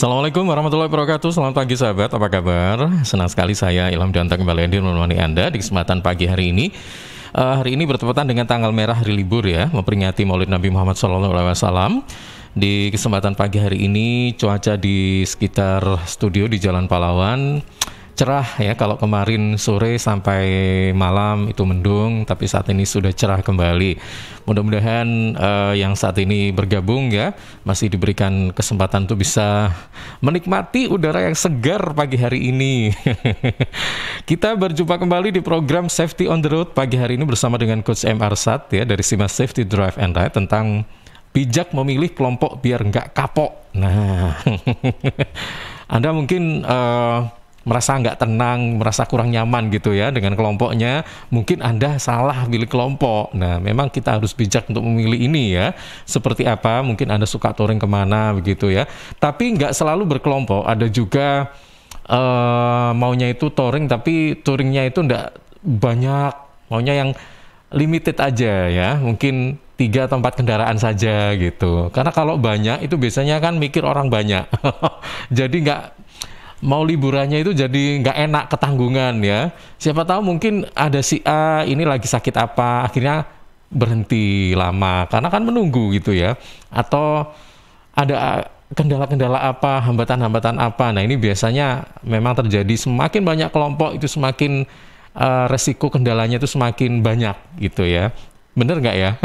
Assalamualaikum warahmatullahi wabarakatuh. Selamat pagi sahabat, apa kabar? Senang sekali saya Ilham Danta kembali hadir menemani Anda di kesempatan pagi hari ini. Hari ini bertepatan dengan tanggal merah hari libur ya, memperingati Maulid Nabi Muhammad SAW. Di kesempatan pagi hari ini cuaca di sekitar studio di Jalan Pahlawan cerah ya. Kalau kemarin sore sampai malam itu mendung, tapi saat ini sudah cerah kembali. Mudah-mudahan yang saat ini bergabung ya masih diberikan kesempatan untuk bisa menikmati udara yang segar pagi hari ini. Kita berjumpa kembali di program Safety on the Road pagi hari ini bersama dengan Coach M. Arsad ya dari Simas Safety Drive and Ride tentang bijak memilih kelompok biar nggak kapok. Nah, Anda mungkin merasa nggak tenang, merasa kurang nyaman gitu ya dengan kelompoknya, mungkin Anda salah pilih kelompok. Nah, memang kita harus bijak untuk memilih ini ya. Seperti apa, mungkin Anda suka touring kemana begitu ya. Tapi nggak selalu berkelompok, ada juga maunya itu touring, tapi touringnya itu nggak banyak, maunya yang limited aja ya, mungkin 3 atau 4 kendaraan saja gitu. Karena kalau banyak itu biasanya kan mikir orang banyak. Jadi nggak mau liburannya itu jadi nggak enak, ketanggungan ya. Siapa tahu mungkin ada si A ini lagi sakit apa, akhirnya berhenti lama karena kan menunggu gitu ya. Atau ada kendala-kendala apa, hambatan-hambatan apa. Nah ini biasanya memang terjadi, semakin banyak kelompok itu semakin resiko kendalanya itu semakin banyak gitu ya. Bener nggak ya?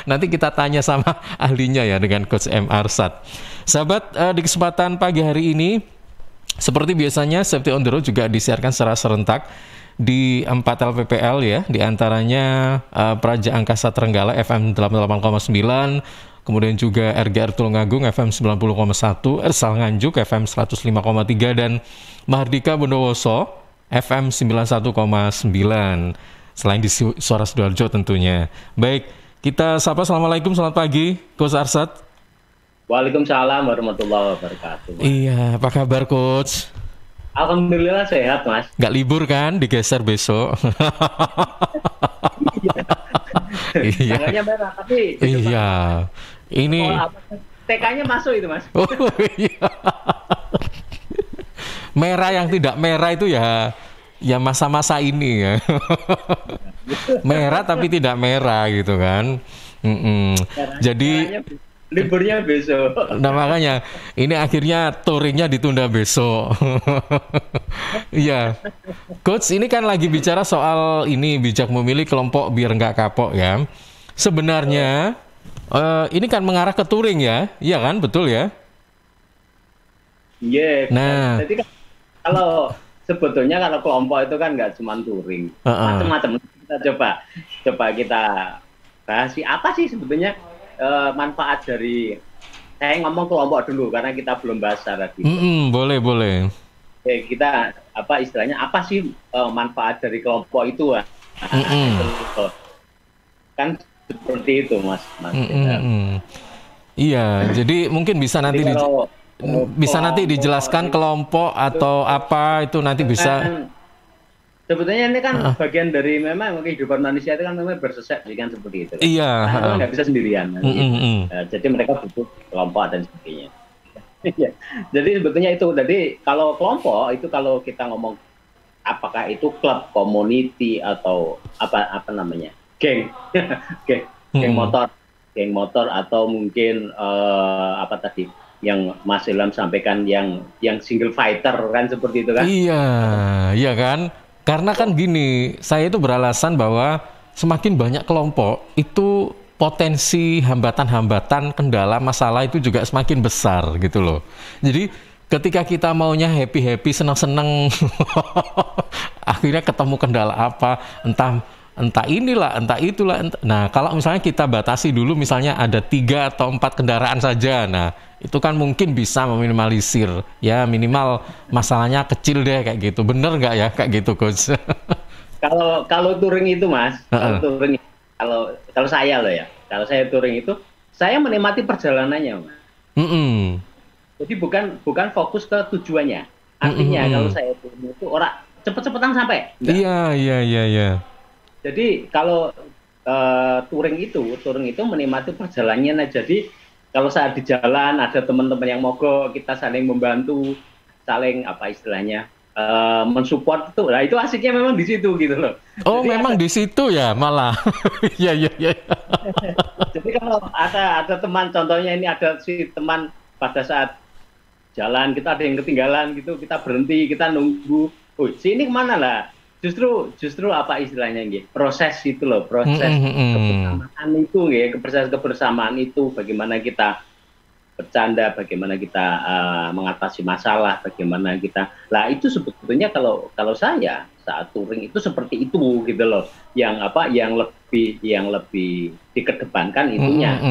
Nanti kita tanya sama ahlinya ya dengan Coach M. Arsad. Sahabat, di kesempatan pagi hari ini seperti biasanya, Safety on the Road juga disiarkan secara serentak di 4 LPPL ya, di antaranya Praja Angkasa Trenggala FM 88,9, kemudian juga RGR Tulungagung FM 90,1, Ersal Nganjuk FM 105,3, dan Mahardika Bondowoso FM 91,9. Selain di Suara Sidoarjo tentunya. Baik, kita sapa. Assalamualaikum, selamat pagi, Coach Arsad. Waalaikumsalam warahmatullahi wabarakatuh. Iya, apa kabar Coach? Alhamdulillah sehat Mas. Nggak libur kan? Digeser besok. Iya. Tanggalnya merah, tapi iya. Ini TK-nya masuk itu Mas. Oh iya. Merah yang tidak merah itu ya masa-masa ini ya. Merah tapi tidak merah gitu kan. Jadi liburnya besok. Nah makanya ini akhirnya touringnya ditunda besok. Iya, Coach, ini kan lagi bicara soal ini bijak memilih kelompok biar nggak kapok ya. Sebenarnya ini kan mengarah ke touring ya, iya kan, betul ya? Iya. Yeah, nah, jadi kan kalau sebetulnya kalau kelompok itu kan nggak cuma touring, macam-macam. Kita coba kita bahas apa sih sebetulnya manfaat dari, saya ngomong kelompok dulu karena kita belum bahas secara detail. Boleh. Kita istilahnya apa sih manfaat dari kelompok itu? Kan seperti itu Mas. Iya, jadi mungkin bisa nanti nanti dijelaskan kelompok atau apa itu nanti bisa. Sebetulnya ini kan bagian dari memang kehidupan manusia itu kan memang bersosial kan seperti itu. Iya. Nah, nggak bisa sendirian. Jadi mereka butuh kelompok dan sebagainya. Jadi sebetulnya itu. Jadi kalau kelompok itu kalau kita ngomong apakah itu klub, community atau apa namanya, geng, geng motor atau mungkin apa tadi yang Mas Ilham sampaikan yang single fighter kan seperti itu kan? Iya kan. Karena kan gini, saya itu beralasan bahwa semakin banyak kelompok, itu potensi hambatan-hambatan, kendala, masalah itu juga semakin besar gitu loh. Jadi ketika kita maunya happy-happy, senang-senang, akhirnya ketemu kendala apa, entah inilah, entah itulah. Nah, kalau misalnya kita batasi dulu, misalnya ada 3 atau 4 kendaraan saja, nah itu kan mungkin bisa meminimalisir ya, minimal masalahnya kecil deh kayak gitu. Bener nggak ya kayak gitu Coach? Kalau touring itu Mas, kalau saya loh ya, kalau saya touring itu saya menikmati perjalanannya Mas. Jadi bukan fokus ke tujuannya. Artinya kalau saya touring itu orang cepet-cepetan sampai. Iya. Jadi kalau touring itu menikmati perjalanannya. Jadi kalau saat di jalan ada teman-teman yang mogok, kita saling membantu, saling apa istilahnya mensupport itu. Nah itu asiknya memang di situ gitu loh. Oh, Jadi memang di situ ya malah. Iya, iya, iya. jadi kalau ada teman, contohnya ini ada si teman pada saat jalan kita ada yang ketinggalan gitu, kita berhenti, kita nunggu. Oh, sini kemana lah? Justru apa istilahnya gitu, proses itu loh, proses kebersamaan itu ya, proses kebersamaan itu, bagaimana kita bercanda, bagaimana kita mengatasi masalah, bagaimana kita, lah itu sebetulnya kalau saya saat touring itu seperti itu gitu loh, yang lebih dikedepankan itunya.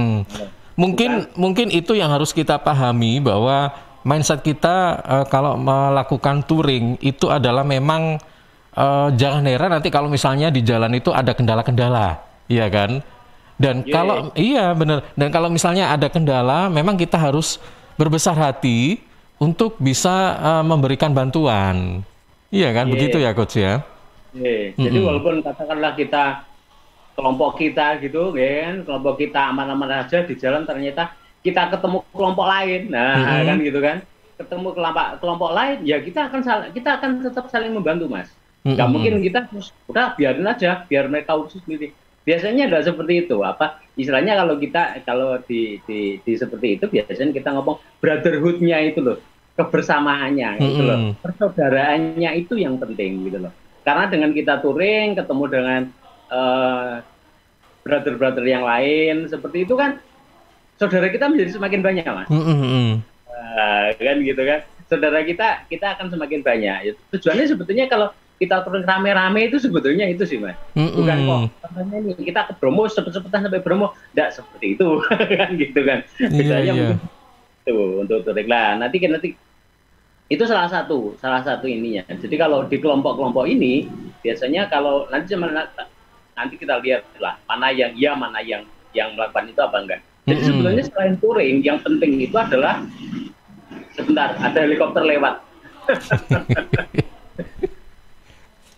Mungkin itu yang harus kita pahami, bahwa mindset kita kalau melakukan touring itu adalah memang jangan heran nanti kalau misalnya di jalan itu ada kendala-kendala, iya kan? Dan kalau iya benar, dan kalau misalnya ada kendala, memang kita harus berbesar hati untuk bisa memberikan bantuan, iya kan? Begitu ya, Coach ya? Jadi walaupun katakanlah kita kelompok kita gitu, kan kelompok kita aman-aman aja di jalan, ternyata kita ketemu kelompok lain, nah kan gitu kan? Ketemu kelompok lain, ya kita akan tetap saling membantu, Mas. Nggak mungkin kita udah biarin aja, biar mereka urus sendiri. Biasanya nggak seperti itu. Apa istilahnya kalau di seperti itu biasanya kita ngomong brotherhood-nya itu loh, kebersamaannya itu loh, persaudaraannya itu yang penting gitu loh. Karena dengan kita touring ketemu dengan brother-brother yang lain seperti itu kan, saudara kita menjadi semakin banyak, Mas. Kan gitu kan, saudara kita akan semakin banyak. Tujuannya sebetulnya kalau kita turun rame-rame itu sebetulnya itu sih, Mas. Bukan kok contohnya nih kita ke Bromo cepet-cepetan sampai Bromo, enggak seperti itu. Kan gitu kan. Bedanya mungkin itu untuk touring lah. Nanti itu salah satu ininya. Jadi kalau di kelompok-kelompok ini biasanya kalau nanti kita lihat lah mana yang iya, mana yang melakukan itu apa enggak. Jadi sebetulnya selain touring yang penting itu adalah sebentar ada helikopter lewat.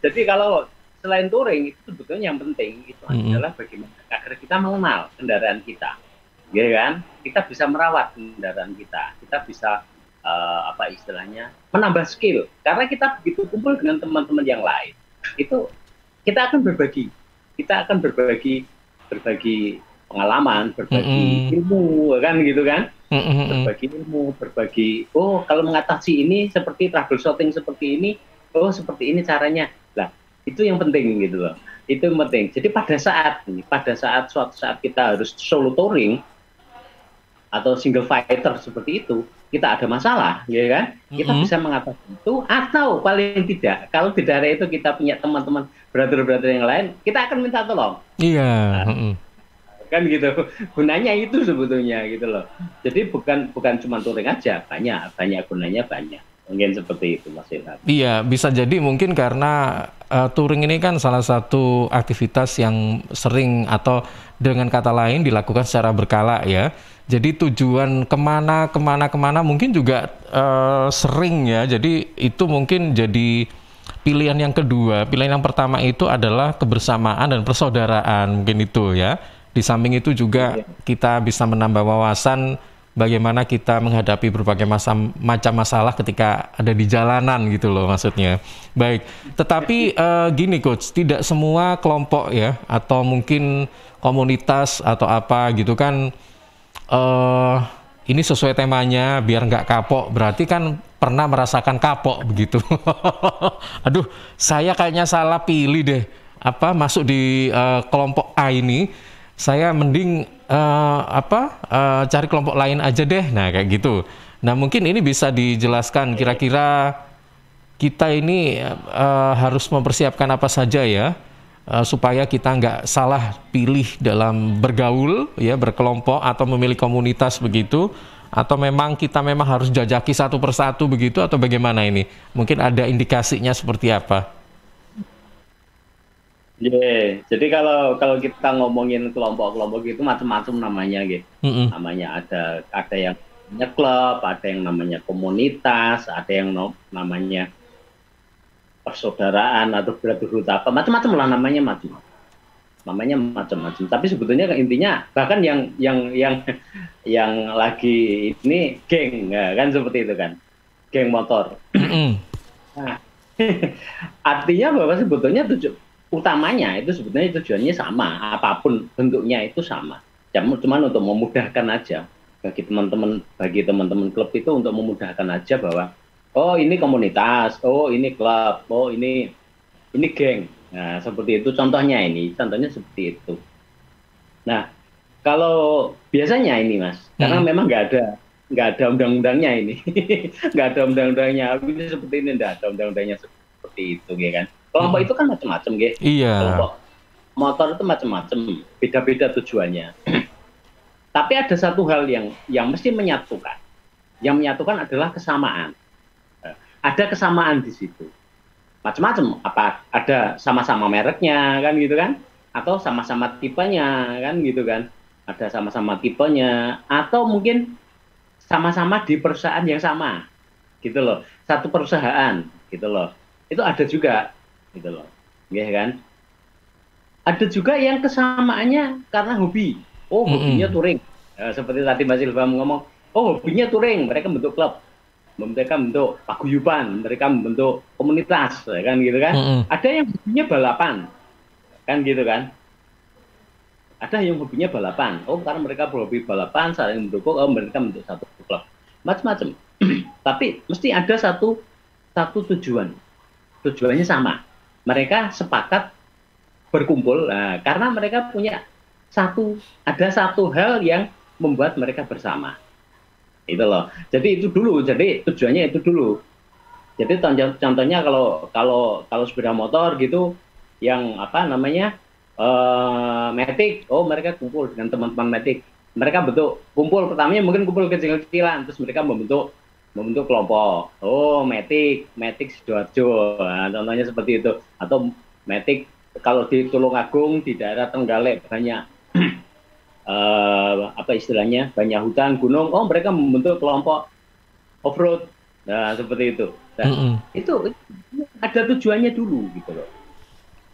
Jadi kalau selain touring itu sebetulnya yang penting itu adalah bagaimana agar kita mengenal kendaraan kita, ya kan? Kita bisa merawat kendaraan kita, kita bisa apa istilahnya menambah skill. Karena kita begitu kumpul dengan teman-teman yang lain, itu kita akan berbagi pengalaman, berbagi ilmu, kan gitu kan? Berbagi ilmu, oh kalau mengatasi ini seperti troubleshooting seperti ini, oh seperti ini caranya. Lah, itu yang penting gitu loh. Itu yang penting. Jadi suatu saat kita harus solo touring atau single fighter seperti itu, kita ada masalah, ya kan? Kita bisa mengatasi itu, atau paling tidak kalau di daerah itu kita punya teman-teman brother-brother yang lain, kita akan minta tolong. Iya. Kan gitu. Gunanya itu sebetulnya gitu loh. Jadi bukan cuma touring aja, banyak gunanya banyak. Mungkin seperti itu, Mas Ilham. Iya, bisa jadi mungkin karena touring ini kan salah satu aktivitas yang sering atau dengan kata lain dilakukan secara berkala ya. Jadi tujuan kemana mungkin juga sering ya. Jadi itu mungkin jadi pilihan yang kedua. Pilihan yang pertama itu adalah kebersamaan dan persaudaraan, mungkin itu ya. Di samping itu juga kita bisa menambah wawasan bagaimana kita menghadapi berbagai macam masalah ketika ada di jalanan gitu loh maksudnya. Baik, tetapi gini Coach, tidak semua kelompok ya atau mungkin komunitas atau apa gitu kan ini sesuai temanya biar nggak kapok, berarti kan pernah merasakan kapok begitu. Aduh, saya kayaknya salah pilih deh masuk di kelompok A ini. Saya mending cari kelompok lain aja deh. Nah, kayak gitu. Nah, mungkin ini bisa dijelaskan kira-kira kita ini harus mempersiapkan apa saja ya supaya kita nggak salah pilih dalam bergaul ya, berkelompok atau memilih komunitas begitu, atau memang kita harus jajaki satu persatu begitu, atau bagaimana ini? Mungkin ada indikasinya seperti apa? Jadi kalau kita ngomongin kelompok-kelompok itu macam-macam namanya gitu. Namanya ada yang namanya klub, ada yang namanya komunitas, ada yang namanya persaudaraan atau brotherhood, apa macam-macam lah namanya, macam-macam. namanya macam-macam. Tapi sebetulnya intinya bahkan yang lagi ini geng, ya, kan seperti itu kan, geng motor. Nah, artinya bahwa sebetulnya utamanya itu sebetulnya tujuannya sama, apapun bentuknya itu sama. Cuman untuk memudahkan aja bagi teman-teman klub itu untuk memudahkan aja bahwa oh ini komunitas, oh ini klub, oh ini geng. Nah, seperti itu contohnya seperti itu. Nah, kalau biasanya ini Mas, karena memang nggak ada undang-undangnya ini, nggak ada undang-undangnya. Ini seperti ini nggak ada undang-undangnya seperti itu, ya kan? Kelompok itu kan macam-macam, gitu. Iya. Kelompok motor itu macam-macam, beda-beda tujuannya. Tapi ada satu hal yang mesti menyatukan. Yang menyatukan adalah kesamaan. Ada kesamaan di situ. Macam-macam, apa ada sama-sama mereknya kan gitu kan, atau sama-sama tipenya kan gitu kan, ada sama-sama tipenya, atau mungkin sama-sama di perusahaan yang sama gitu loh, satu perusahaan gitu loh, itu ada juga gitu loh, ya kan. Ada juga yang kesamaannya karena hobi, oh hobinya touring, seperti tadi Mas Ilham ngomong, oh hobinya touring, mereka bentuk klub, mereka bentuk paguyuban, mereka membentuk komunitas, ya kan gitu kan. Ada yang hobinya balapan, kan gitu kan. Ada yang hobinya balapan, oh karena mereka berhobi balapan, saling mendukung, oh mereka bentuk satu klub, macam-macam. Tapi mesti ada satu tujuannya sama. Mereka sepakat berkumpul, karena mereka punya ada satu hal yang membuat mereka bersama. Itu loh. Jadi itu dulu. Jadi tujuannya itu dulu. Jadi contohnya kalau sepeda motor gitu, yang apa namanya Matic, oh mereka kumpul dengan teman-teman Matic. Mereka kumpul pertamanya mungkin kumpul kecil-kecilan, terus mereka membentuk kelompok. Oh Matic Sidoarjo, contohnya seperti itu. Atau Matic kalau di Tulungagung, di daerah Trenggalek banyak apa istilahnya, banyak hutan gunung, oh mereka membentuk kelompok off-road, nah seperti itu. Nah, itu ada tujuannya dulu gitu loh.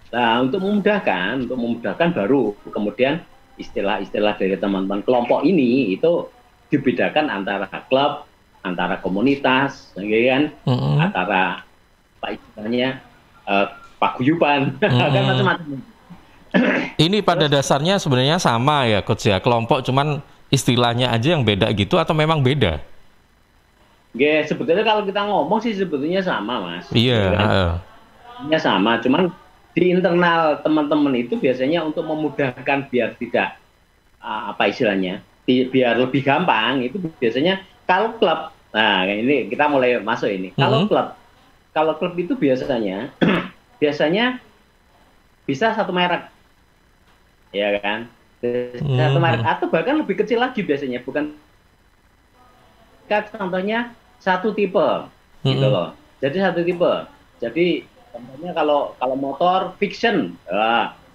Nah untuk memudahkan baru kemudian istilah-istilah dari teman-teman kelompok ini itu dibedakan antara klub, antara komunitas, kan, antara apa istilahnya paguyuban, kan macam-macam. Ini pada dasarnya sebenarnya sama ya Coach ya, kelompok cuman istilahnya aja yang beda gitu atau memang beda? Sebetulnya kalau kita ngomong sih sebetulnya sama Mas. Iya. Kan? Sama, cuman di internal teman-teman itu biasanya untuk memudahkan biar tidak apa istilahnya, biar lebih gampang itu biasanya kalau klub. Nah ini kita mulai masuk ini. Kalau klub itu biasanya bisa satu merek. Ya kan, satu merek atau bahkan lebih kecil lagi biasanya, bukan contohnya satu tipe gitu loh. Jadi satu tipe. Jadi contohnya kalau motor fiction,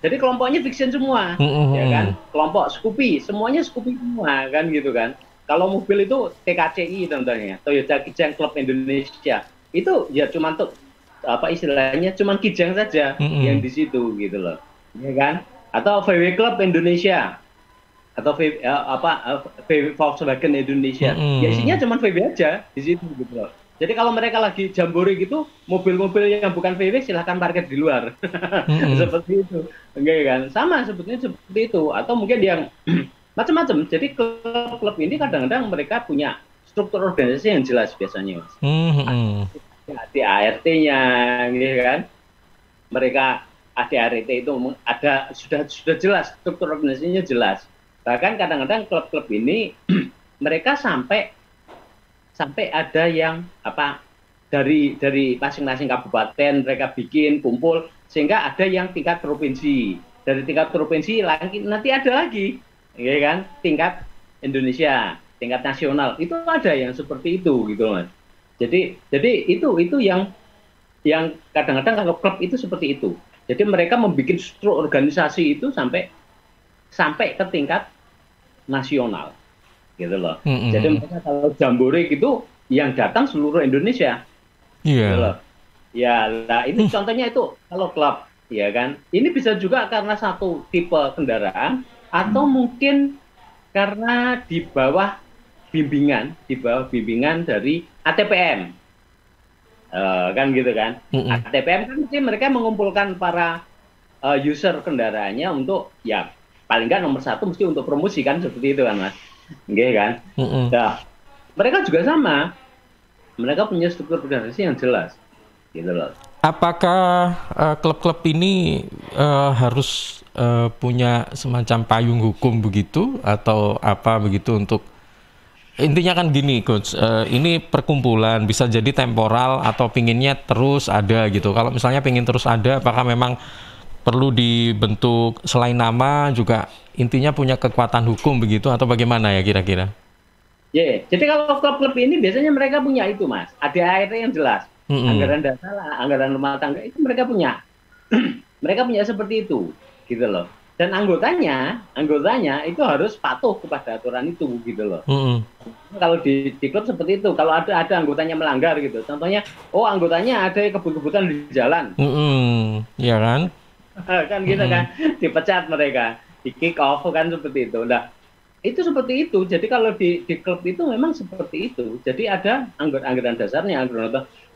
jadi kelompoknya fiction semua, ya kan. Kelompok Scoopy, semuanya Scoopy semua kan gitu kan. Kalau mobil itu TKCI contohnya, Toyota Kijang Club Indonesia, itu ya cuma tuh apa istilahnya, cuma Kijang saja yang di situ gitu loh, ya kan. Atau VW Club Indonesia, atau VW Volkswagen Indonesia, ya isinya cuma VW aja di situ gitu loh. Jadi kalau mereka lagi jambore gitu, mobil-mobil yang bukan VW silahkan parkir di luar, seperti itu, enggak kan? Sama sebetulnya seperti itu. Atau mungkin yang macam-macam. Jadi klub ini kadang-kadang mereka punya struktur organisasi yang jelas biasanya, Mas. Di ART-nya, gitu kan? Mereka ADRT itu ada sudah jelas, struktur organisasinya jelas. Bahkan kadang-kadang klub-klub ini mereka sampai ada yang apa dari masing-masing kabupaten mereka bikin kumpul sehingga ada yang tingkat provinsi. Dari tingkat provinsi nanti ada lagi, ya kan? Tingkat Indonesia, tingkat nasional. Itu ada yang seperti itu gitu, Mas. Jadi itu yang kadang-kadang kalau klub itu seperti itu. Jadi mereka membuat struktur organisasi itu sampai ke tingkat nasional, gitu loh. Jadi mereka kalau jambore gitu, yang datang seluruh Indonesia. Iya. Gitu loh. Ya, nah ini contohnya itu kalau klub. ya kan? Ini bisa juga karena satu tipe kendaraan atau mungkin karena di bawah bimbingan dari ATPM, kan gitu kan? Mm-mm. ATPM kan mesti mereka mengumpulkan para user kendaraannya untuk ya paling nggak nomor satu mesti untuk promosi kan seperti itu kan mas, gitu kan? Mm-mm. Nah, mereka juga sama, mereka punya struktur organisasi yang jelas, gitu loh. Apakah klub-klub ini harus punya semacam payung hukum begitu atau apa begitu untuk intinya kan gini coach, ini perkumpulan bisa jadi temporal atau pinginnya terus ada gitu. Kalau misalnya pingin terus ada, apakah memang perlu dibentuk selain nama juga intinya punya kekuatan hukum begitu atau bagaimana ya kira-kira? Yeah. Jadi kalau klub-klub ini biasanya mereka punya itu mas, ada ART yang jelas, Mm-mm. anggaran dasar, anggaran rumah tangga itu mereka punya, mereka punya seperti itu, gitu loh. Dan anggotanya itu harus patuh kepada aturan itu, gitu loh. Mm-mm. Kalau di klub seperti itu, kalau ada anggotanya melanggar gitu, contohnya, oh anggotanya ada kebut-kebutan di jalan, Mm-mm. Ya kan? kan gitu Mm-mm. kan, dipecat mereka, di kick off kan seperti itu. Nah, itu seperti itu. Jadi kalau di klub itu memang seperti itu. Jadi ada anggaran dasarnya,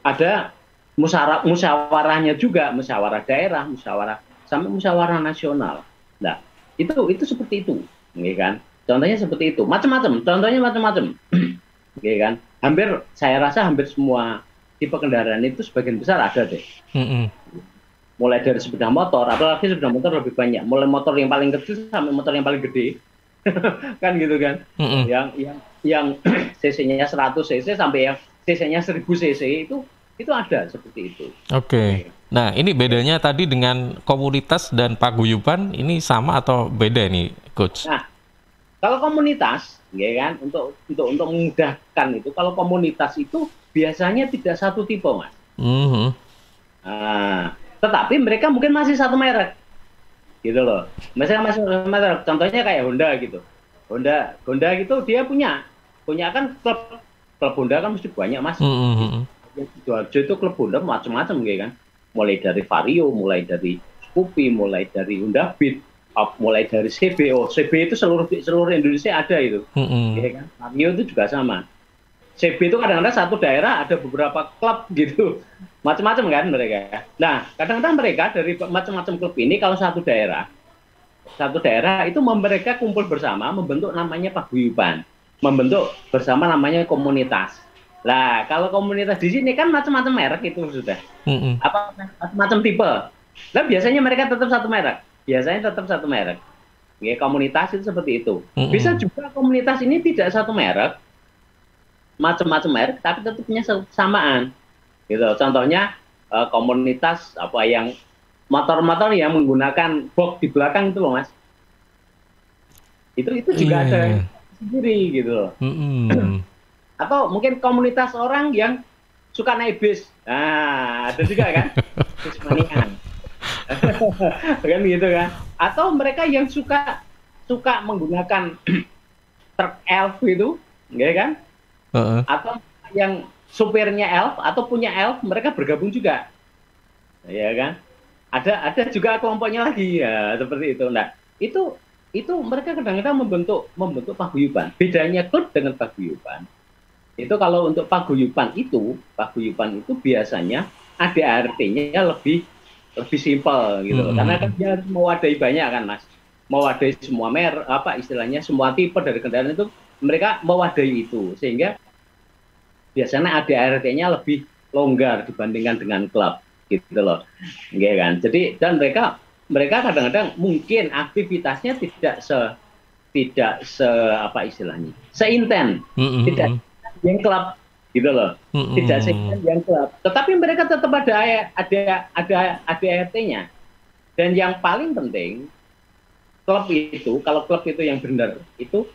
ada musyawarahnya juga, musyawarah daerah, musyawarah sampai musyawarah nasional. Nah, itu seperti itu, ya kan? Contohnya seperti itu, macam-macam. Contohnya macam-macam, ya kan? Saya rasa hampir semua tipe kendaraan itu sebagian besar ada deh. Mm-mm. Mulai dari sepeda motor, apalagi sepeda motor lebih banyak. Mulai motor yang paling kecil sampai motor yang paling gede, kan gitu kan? Mm-mm. Yang cc-nya 100 cc sampai yang cc-nya 1000 cc itu ada seperti itu. Oke. Nah, ini bedanya tadi dengan komunitas dan paguyuban ini sama atau beda nih, coach? Nah, kalau komunitas, ya kan, untuk memudahkan itu, kalau komunitas itu biasanya tidak satu tipe, mas. Mhm. Nah, tetapi mereka mungkin masih satu merek, gitu loh. Misalnya masih satu merek, contohnya kayak Honda gitu. Honda gitu dia punya kan klub Honda kan mesti banyak, mas. Mhm. Sidoarjo itu klub Honda macam-macam, ya kan. Mulai dari Vario, mulai dari Scoopy, mulai dari Honda Beat, mulai dari CB. CB itu seluruh Indonesia ada itu, Mhm. ya kan. Vario itu juga sama. CB itu kadang-kadang satu daerah ada beberapa klub gitu, macam-macam kan mereka. Nah, kadang-kadang mereka dari macam-macam klub ini kalau satu daerah itu mereka kumpul bersama membentuk namanya paguyuban, membentuk bersama namanya komunitas. Lah, kalau komunitas di sini kan macam-macam merek itu sudah. Mhm. Apa macam tipe. Lah biasanya mereka tetap satu merek. Biasanya tetap satu merek. Ya, komunitas itu seperti itu. Bisa Mhm. juga komunitas ini tidak satu merek, macam-macam merek tapi tetap punya samaan. Gitu. Contohnya komunitas apa yang motor-motor yang menggunakan box di belakang itu loh, Mas. Itu Iya, juga ada iya. sendiri gitu loh. Mhm. Atau mungkin komunitas orang yang suka naik bis. Nah, ada juga kan? Bis mania. Kan gitu kan? Atau mereka yang suka menggunakan truk elf itu, ya kan? Heeh. Atau yang supirnya elf atau punya elf, mereka bergabung juga. Ya kan? Ada juga kelompoknya lagi ya, seperti itu. Nah, itu mereka kadang-kadang membentuk paguyuban. Bedanya klub dengan paguyuban. Itu kalau untuk paguyuban itu biasanya ADART-nya lebih simpel gitu loh. Karena kan dia harus mewadahi banyak kan, Mas. Mewadahi semua apa istilahnya semua tipe dari kendaraan itu mereka mewadahi itu sehingga biasanya ADART-nya lebih longgar dibandingkan dengan klub gitu loh. Ya kan? Jadi dan mereka kadang-kadang mungkin aktivitasnya tidak se apa istilahnya? Seintens. Tidak Mhm. yang klub gitu loh, tidak sekian yang klub, tetapi mereka tetap ada ADART-nya. Dan yang paling penting klub itu, kalau klub itu yang benar itu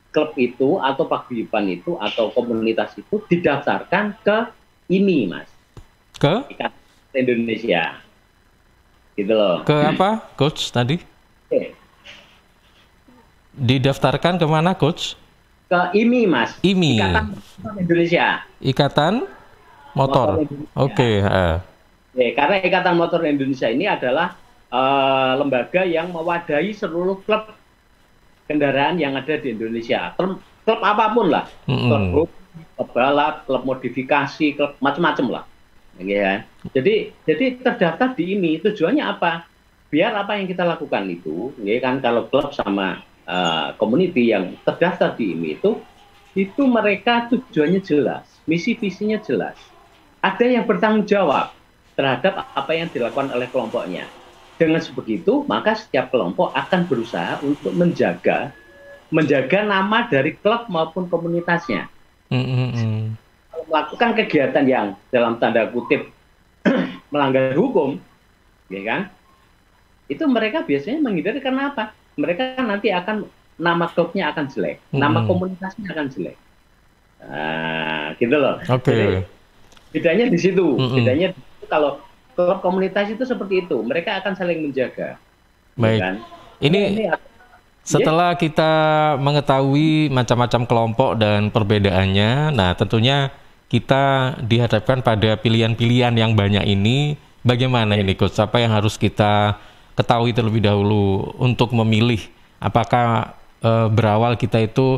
klub itu atau paguyuban itu atau komunitas itu didaftarkan ke ini, Mas, Ke Ikatan Indonesia gitu loh. ke apa, coach tadi? Oke. Didaftarkan kemana, coach? Ke IMI, Mas, IMI. Ikatan Indonesia. Ikatan Motor. Indonesia. Oke. Karena Ikatan Motor Indonesia ini adalah lembaga yang mewadahi seluruh klub kendaraan yang ada di Indonesia. Klub apapun lah, klub hobi, klub balap, klub modifikasi, klub macam-macam lah. Ya. Jadi terdaftar di ini tujuannya apa? Biar apa yang kita lakukan itu, ya kan, kalau klub sama community yang terdaftar di ini itu mereka tujuannya jelas, misi visinya jelas. Ada yang bertanggung jawab terhadap apa yang dilakukan oleh kelompoknya. Dengan sebegitu, maka setiap kelompok akan berusaha untuk menjaga nama dari klub maupun komunitasnya. Melakukan kegiatan yang dalam tanda kutip melanggar hukum, ya kan? Itu mereka biasanya menghindari karena apa? Mereka nanti akan nama klubnya akan jelek, nama komunitasnya akan jelek. Nah, gitu loh. Oke. Bedanya di situ. Bedanya kalau klub komunitas itu seperti itu, mereka akan saling menjaga. Baik. Kan? Ini setelah kita mengetahui macam-macam kelompok dan perbedaannya, nah tentunya kita dihadapkan pada pilihan-pilihan yang banyak ini. Bagaimana ini, Coach? Apa yang harus kita ketahui terlebih dahulu untuk memilih apakah berawal kita itu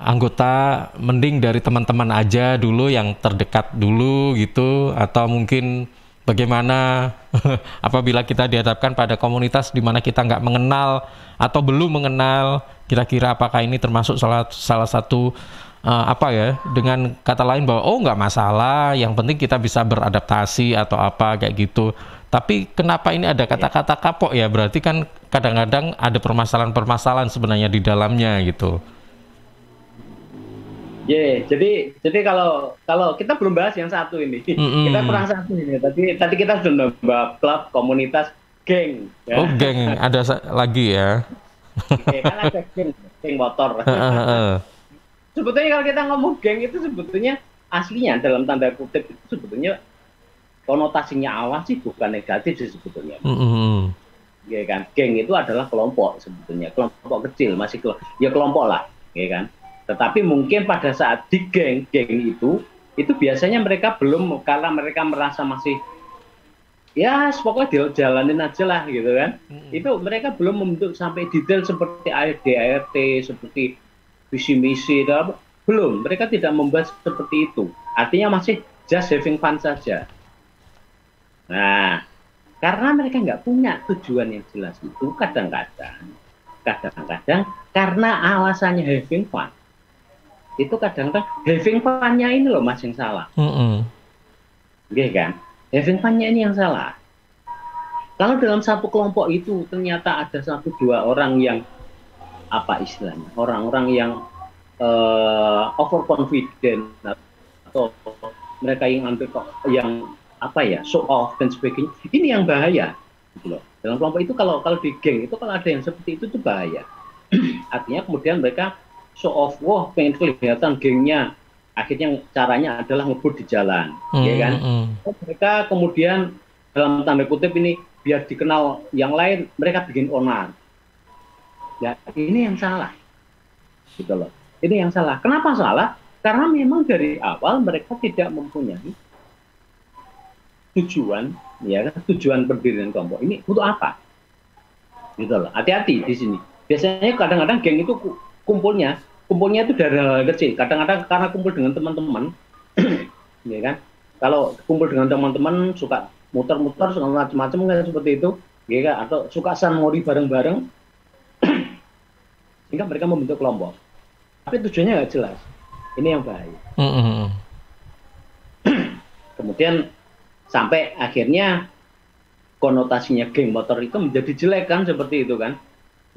anggota mending dari teman-teman aja dulu yang terdekat dulu gitu, atau mungkin bagaimana apabila kita dihadapkan pada komunitas di mana kita nggak mengenal atau belum mengenal, kira-kira apakah ini termasuk salah satu dengan kata lain bahwa nggak masalah, yang penting kita bisa beradaptasi atau apa kayak gitu. Tapi kenapa ini ada kata-kata kapok ya? Berarti kan kadang-kadang ada permasalahan-permasalahan sebenarnya di dalamnya gitu. Jadi kalau kita belum bahas yang satu ini, kita kurang satu ini. Tadi kita sudah bahas klub, komunitas, geng. Ya. Oh, geng ada lagi ya? Kan ada geng motor. Sebetulnya kalau kita ngomong geng itu sebetulnya aslinya dalam tanda kutip itu sebetulnya konotasinya awal sih bukan negatif sih sebetulnya. Ya kan, geng itu adalah kelompok sebetulnya, kelompok kecil, masih kelompok lah, ya kan. Tetapi mungkin pada saat di geng itu biasanya mereka belum, karena mereka merasa masih ya pokoknya jalanin aja lah gitu kan. Itu mereka belum membentuk sampai detail seperti ART, seperti visi misi, belum. Mereka tidak membahas seperti itu. Artinya masih just having fun saja. Nah, karena mereka nggak punya tujuan yang jelas itu, kadang-kadang karena alasannya having fun, itu kadang-kadang having fun-nya ini loh Mas yang salah. Gitu kan? Having fun-nya ini yang salah. Kalau dalam satu kelompok itu ternyata ada 1-2 orang yang apa istilahnya, orang-orang yang overconfident atau mereka yang show off dan sebagainya, ini yang bahaya gitu loh. Dalam kelompok itu kalau di geng itu kalau ada yang seperti itu bahaya. Artinya kemudian mereka show off, wah pengen kelihatan gengnya, akhirnya caranya adalah ngebut di jalan, ya kan? Mereka kemudian dalam tanda kutip ini biar dikenal yang lain, mereka bikin onar. Ya ini yang salah, gitu loh. Ini yang salah. Kenapa salah? Karena memang dari awal mereka tidak mempunyai tujuan, ya kan? Tujuan pendirian kelompok ini untuk apa? Gitu loh. Hati-hati di sini. Biasanya kadang-kadang geng itu kumpulnya itu dari hal kecil. Kadang-kadang karena kumpul dengan teman-teman, ya kan? Kalau kumpul dengan teman-teman suka muter-muter, suka macam-macam kan seperti itu, ya kan? Atau suka sanmori bareng-bareng, sehingga mereka membentuk kelompok. Tapi tujuannya nggak jelas. Ini yang bahaya. Kemudian sampai akhirnya konotasinya geng motor itu menjadi jelek kan, seperti itu kan.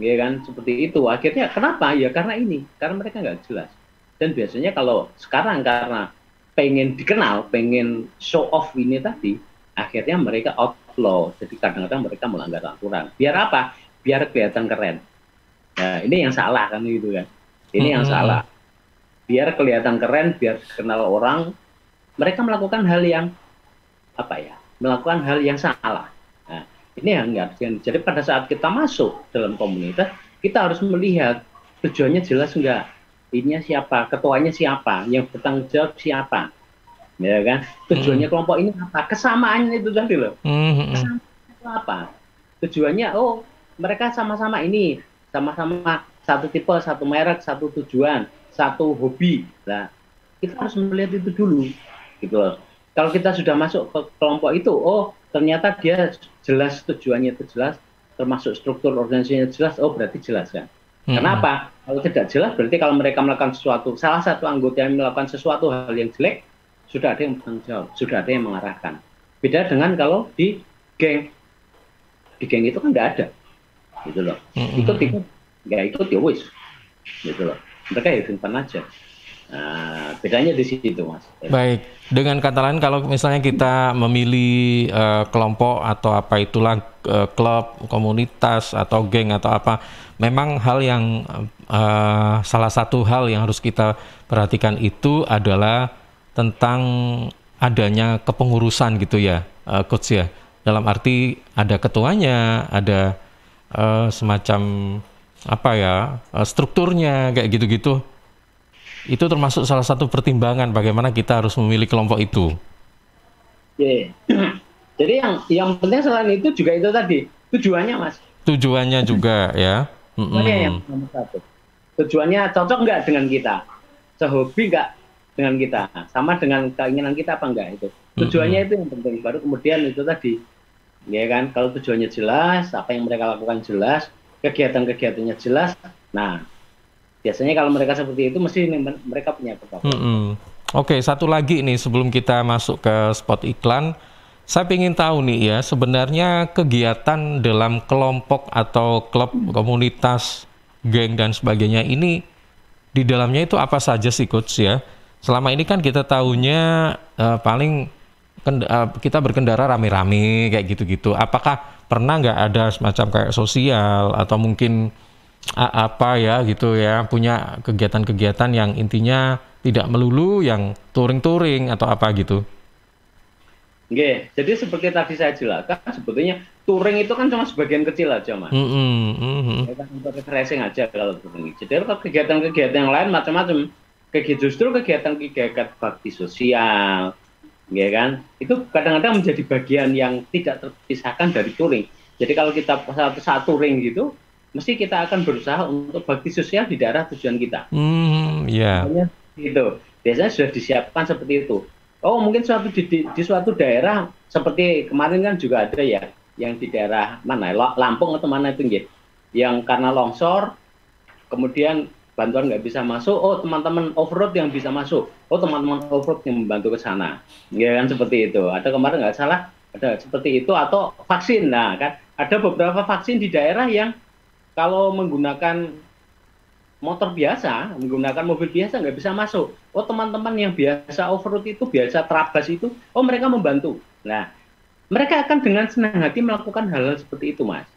Ya kan, seperti itu. Akhirnya kenapa? Ya karena ini, karena mereka nggak jelas. Dan biasanya kalau sekarang karena pengen dikenal, pengen show off ini tadi, akhirnya mereka outlaw. Jadi kadang-kadang mereka melanggar aturan. Biar apa? Biar kelihatan keren. Nah, ini yang salah kan gitu kan. Ini yang salah. Biar kelihatan keren, biar dikenal orang, mereka melakukan hal yang melakukan hal yang salah. Nah, ini yang nggak. Jadi pada saat kita masuk dalam komunitas, kita harus melihat tujuannya jelas nggak. Ininya siapa, ketuanya siapa, yang bertanggung jawab siapa, ya kan? Tujuannya kelompok ini apa? Kesamaannya itu tadi loh. Kesamaan itu apa? Tujuannya, oh mereka sama-sama ini, sama-sama satu tipe, satu merek, satu tujuan, satu hobi. Nah, kita harus melihat itu dulu, gitu loh. Kalau kita sudah masuk ke kelompok itu, oh ternyata dia jelas tujuannya itu jelas, termasuk struktur organisasinya jelas, oh berarti jelas kan. Kenapa? Kalau tidak jelas, berarti kalau mereka melakukan sesuatu, salah satu anggota yang melakukan sesuatu hal yang jelek, sudah ada yang bertanggung jawab, sudah ada yang mengarahkan. Beda dengan kalau di geng itu kan nggak ada, gitu loh. Ikut nggak ikut ya wis, gitu loh. Mereka ya simpan aja. Nah, bedanya di situ, Mas. Baik, dengan kata lain kalau misalnya kita memilih kelompok atau apa itulah klub, komunitas atau geng atau apa, memang hal yang salah satu hal yang harus kita perhatikan itu adalah tentang adanya kepengurusan gitu ya, Coach ya. Dalam arti ada ketuanya, ada semacam apa ya, strukturnya kayak gitu-gitu. Itu termasuk salah satu pertimbangan bagaimana kita harus memilih kelompok itu. Oke. Jadi yang penting selain itu juga itu tadi tujuannya, Mas. Tujuannya juga ya. Tujuannya yang nomor satu. Tujuannya cocok nggak dengan kita? Sehobi nggak dengan kita? Sama dengan keinginan kita apa enggak itu? Tujuannya itu yang penting. Baru kemudian itu tadi, ya kan? Kalau tujuannya jelas, apa yang mereka lakukan jelas, kegiatan-kegiatannya jelas. Nah, biasanya kalau mereka seperti itu, mesti mereka punya kepastian. Oke, satu lagi nih sebelum kita masuk ke spot iklan, saya ingin tahu nih ya, sebenarnya kegiatan dalam kelompok atau klub, komunitas, geng dan sebagainya ini di dalamnya itu apa saja sih Coach ya? Selama ini kan kita tahunya paling kita berkendara rame-rame kayak gitu-gitu. Apakah pernah nggak ada semacam kayak sosial atau mungkin apa ya gitu ya, punya kegiatan-kegiatan yang intinya tidak melulu yang touring-touring atau apa gitu? Oke, jadi seperti tadi saya jelaskan, sebetulnya touring itu kan cuma sebagian kecil aja, Mas. Untuk refreshing aja kalau touring. Jadi kalau kegiatan-kegiatan yang lain macam-macam, justru kegiatan-kegiatan bakti sosial, ya kan? Itu kadang-kadang menjadi bagian yang tidak terpisahkan dari touring. Jadi kalau kita saat touring gitu, mesti kita akan berusaha untuk bakti sosial di daerah tujuan kita. Gitu. Biasanya sudah disiapkan seperti itu. Oh, mungkin di suatu daerah seperti kemarin kan juga ada ya, yang di daerah mana? Lampung atau mana itu ya? Yang karena longsor, kemudian bantuan nggak bisa masuk. Oh, teman-teman off-road yang bisa masuk. Oh, teman-teman off-road yang membantu ke sana. Ya kan seperti itu. Ada kemarin nggak salah, ada seperti itu atau vaksin. Nah, kan ada beberapa vaksin di daerah yang kalau menggunakan motor biasa, menggunakan mobil biasa nggak bisa masuk. Oh, teman-teman yang biasa off-road itu, biasa terabas itu, oh mereka membantu. Nah, mereka akan dengan senang hati melakukan hal-hal seperti itu, Mas.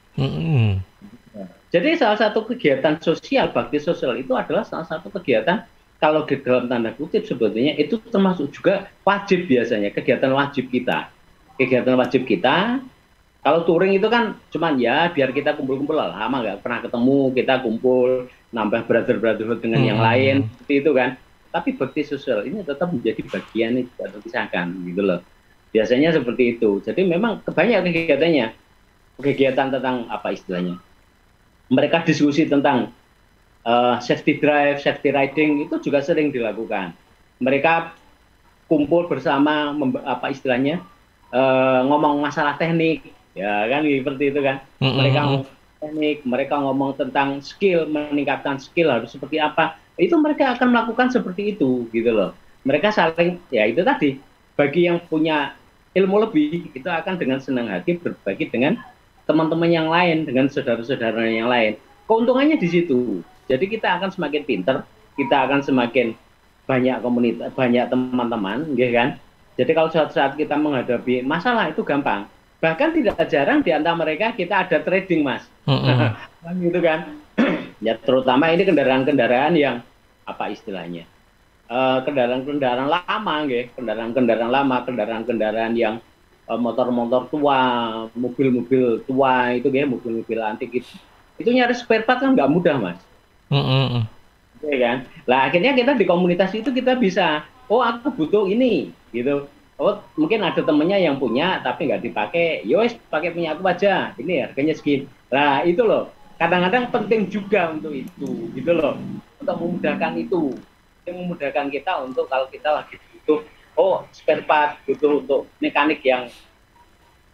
Jadi salah satu kegiatan sosial, bakti sosial itu adalah salah satu kegiatan, kalau di dalam tanda kutip sebetulnya itu termasuk juga wajib biasanya, kegiatan wajib kita. Kegiatan wajib kita. Kalau touring itu kan cuman ya biar kita kumpul-kumpul lah, lama nggak pernah ketemu, kita kumpul, nambah brotherhood dengan yang lain, seperti itu kan. Tapi bakti sosial ini tetap menjadi bagian yang tidak terpisahkan, gitu loh. Biasanya seperti itu. Jadi memang kebanyakan kegiatannya, kegiatan tentang apa istilahnya. Mereka diskusi tentang safety drive, safety riding itu juga sering dilakukan. Mereka kumpul bersama, apa istilahnya, ngomong masalah teknik. Ya kan seperti itu kan. Mereka ngomong teknik, mereka ngomong tentang skill, meningkatkan skill harus seperti apa. Itu mereka akan melakukan seperti itu gitu loh. Mereka saling, ya itu tadi, bagi yang punya ilmu lebih, itu akan dengan senang hati berbagi dengan teman-teman yang lain, dengan saudara-saudara yang lain. Keuntungannya di situ. Jadi kita akan semakin pinter, kita akan semakin banyak komunitas, banyak teman-teman, gitu kan. Jadi kalau saat kita menghadapi masalah itu gampang. Bahkan tidak jarang di antara mereka kita ada trading, Mas. Gitu kan. Ya terutama ini kendaraan-kendaraan yang apa istilahnya? Kendaraan-kendaraan lama, gitu. Kendaraan-kendaraan yang motor-motor tua, mobil-mobil tua itu gitu, mobil-mobil antik itu nyaris spare part kan nggak mudah, Mas. Ya kan. Lah akhirnya kita di komunitas itu kita bisa, oh aku butuh ini, gitu. Oh, mungkin ada temennya yang punya tapi nggak dipakai, yowes pakai punya aku aja, ini harganya segini. Nah itu loh, kadang-kadang penting juga untuk itu, gitu loh, untuk memudahkan itu, yang memudahkan kita untuk kalau kita lagi butuh, oh spare part, butuh untuk mekanik yang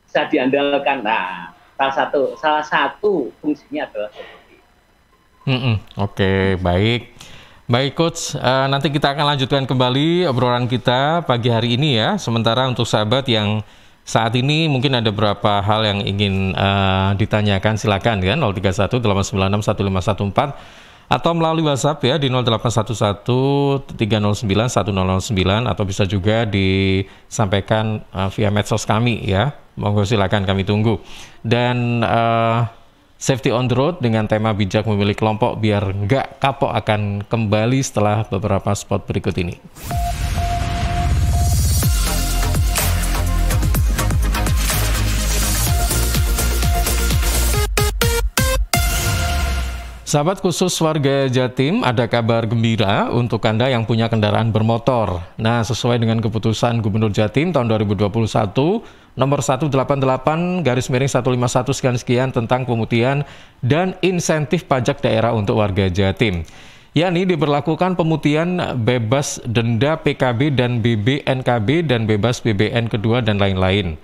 bisa diandalkan. Nah, salah satu fungsinya adalah seperti itu. Oke, baik. Baik Coach, nanti kita akan lanjutkan kembali obrolan kita pagi hari ini ya. Sementara untuk sahabat yang saat ini mungkin ada beberapa hal yang ingin ditanyakan, silakan kan 031 896 1514 atau melalui WhatsApp ya di 0811 309 1009 atau bisa juga disampaikan via medsos kami ya. Monggo silakan, kami tunggu. Dan Safety on the Road dengan tema bijak memilih kelompok biar nggak kapok akan kembali setelah beberapa spot berikut ini. Sahabat khusus warga Jatim, ada kabar gembira untuk Anda yang punya kendaraan bermotor. Nah, sesuai dengan keputusan Gubernur Jatim tahun 2021, nomor 188/151/sekian tentang pemutihan dan insentif pajak daerah untuk warga Jatim. Yakni diberlakukan pemutihan bebas denda PKB dan BBNKB dan bebas BBN kedua dan lain-lain.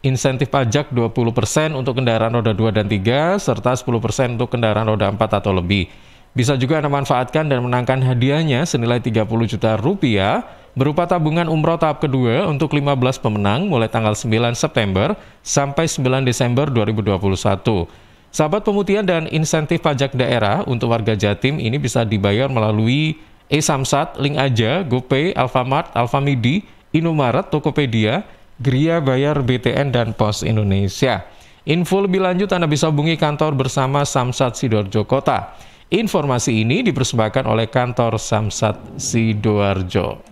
Insentif pajak 20% untuk kendaraan roda 2 dan 3, serta 10% untuk kendaraan roda 4 atau lebih. Bisa juga Anda manfaatkan dan menangkan hadiahnya senilai 30 juta rupiah berupa tabungan umroh tahap kedua untuk 15 pemenang mulai tanggal 9 September sampai 9 Desember 2021. Sahabat, pemutihan dan insentif pajak daerah untuk warga Jatim ini bisa dibayar melalui e-Samsat, Link Aja, GoPay, Alfamart, Alfamidi, Indomaret, Tokopedia, Gria Bayar BTN dan Pos Indonesia. Info lebih lanjut Anda bisa hubungi kantor bersama Samsat Sidoarjo Kota. Informasi ini dipersembahkan oleh kantor Samsat Sidoarjo.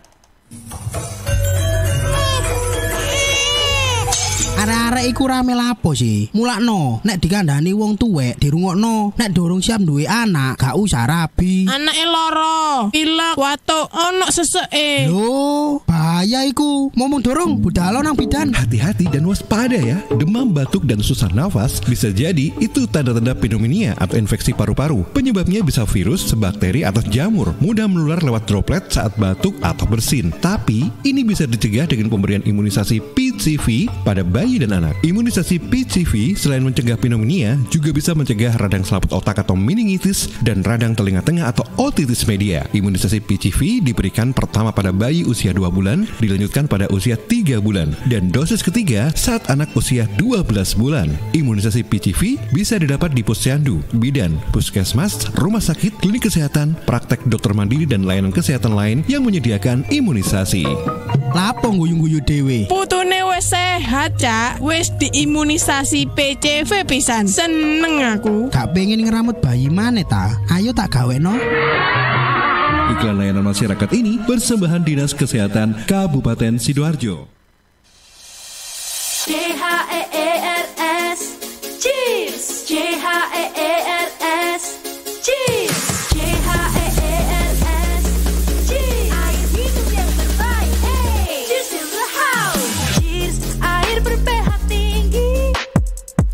Arek-arek iku rame lapo sih? Mulakno, nek dikandani wong tuwek dirungokno, nek durung siap duwe anak, gak usah rabi. Anake loro, pilek, watuk, ono seseke. Loh, bahaya iku. Ngomong dorong, budalo nang bidan. Hati-hati dan waspada ya. Demam, batuk, dan susah nafas bisa jadi itu tanda-tanda pneumonia atau infeksi paru-paru. Penyebabnya bisa virus, bakteri, atau jamur. Mudah menular lewat droplet saat batuk atau bersin. Tapi, ini bisa dicegah dengan pemberian imunisasi PCV pada bayi dan anak. Imunisasi PCV selain mencegah pneumonia, juga bisa mencegah radang selaput otak atau meningitis dan radang telinga tengah atau otitis media. Imunisasi PCV diberikan pertama pada bayi usia 2 bulan, dilanjutkan pada usia 3 bulan, dan dosis ketiga saat anak usia 12 bulan. Imunisasi PCV bisa didapat di posyandu, bidan, puskesmas, rumah sakit, klinik kesehatan, praktek dokter mandiri, dan layanan kesehatan lain yang menyediakan imunisasi. Lapo guyu-guyu dewe. Putune wis sehat, Cak. Wis diimunisasi PCV pisan. Seneng aku. Gak pengen ngeramut bayi maneh ta? Ayo tak gaweno. Iklan layanan masyarakat ini persembahan Dinas Kesehatan Kabupaten Sidoarjo. CHEERS Cheers, CHEERS Cheers, CHEERS Cheers, air minum yang terbaik. Hey, cheers in the house. Cheers, air ber-pH tinggi.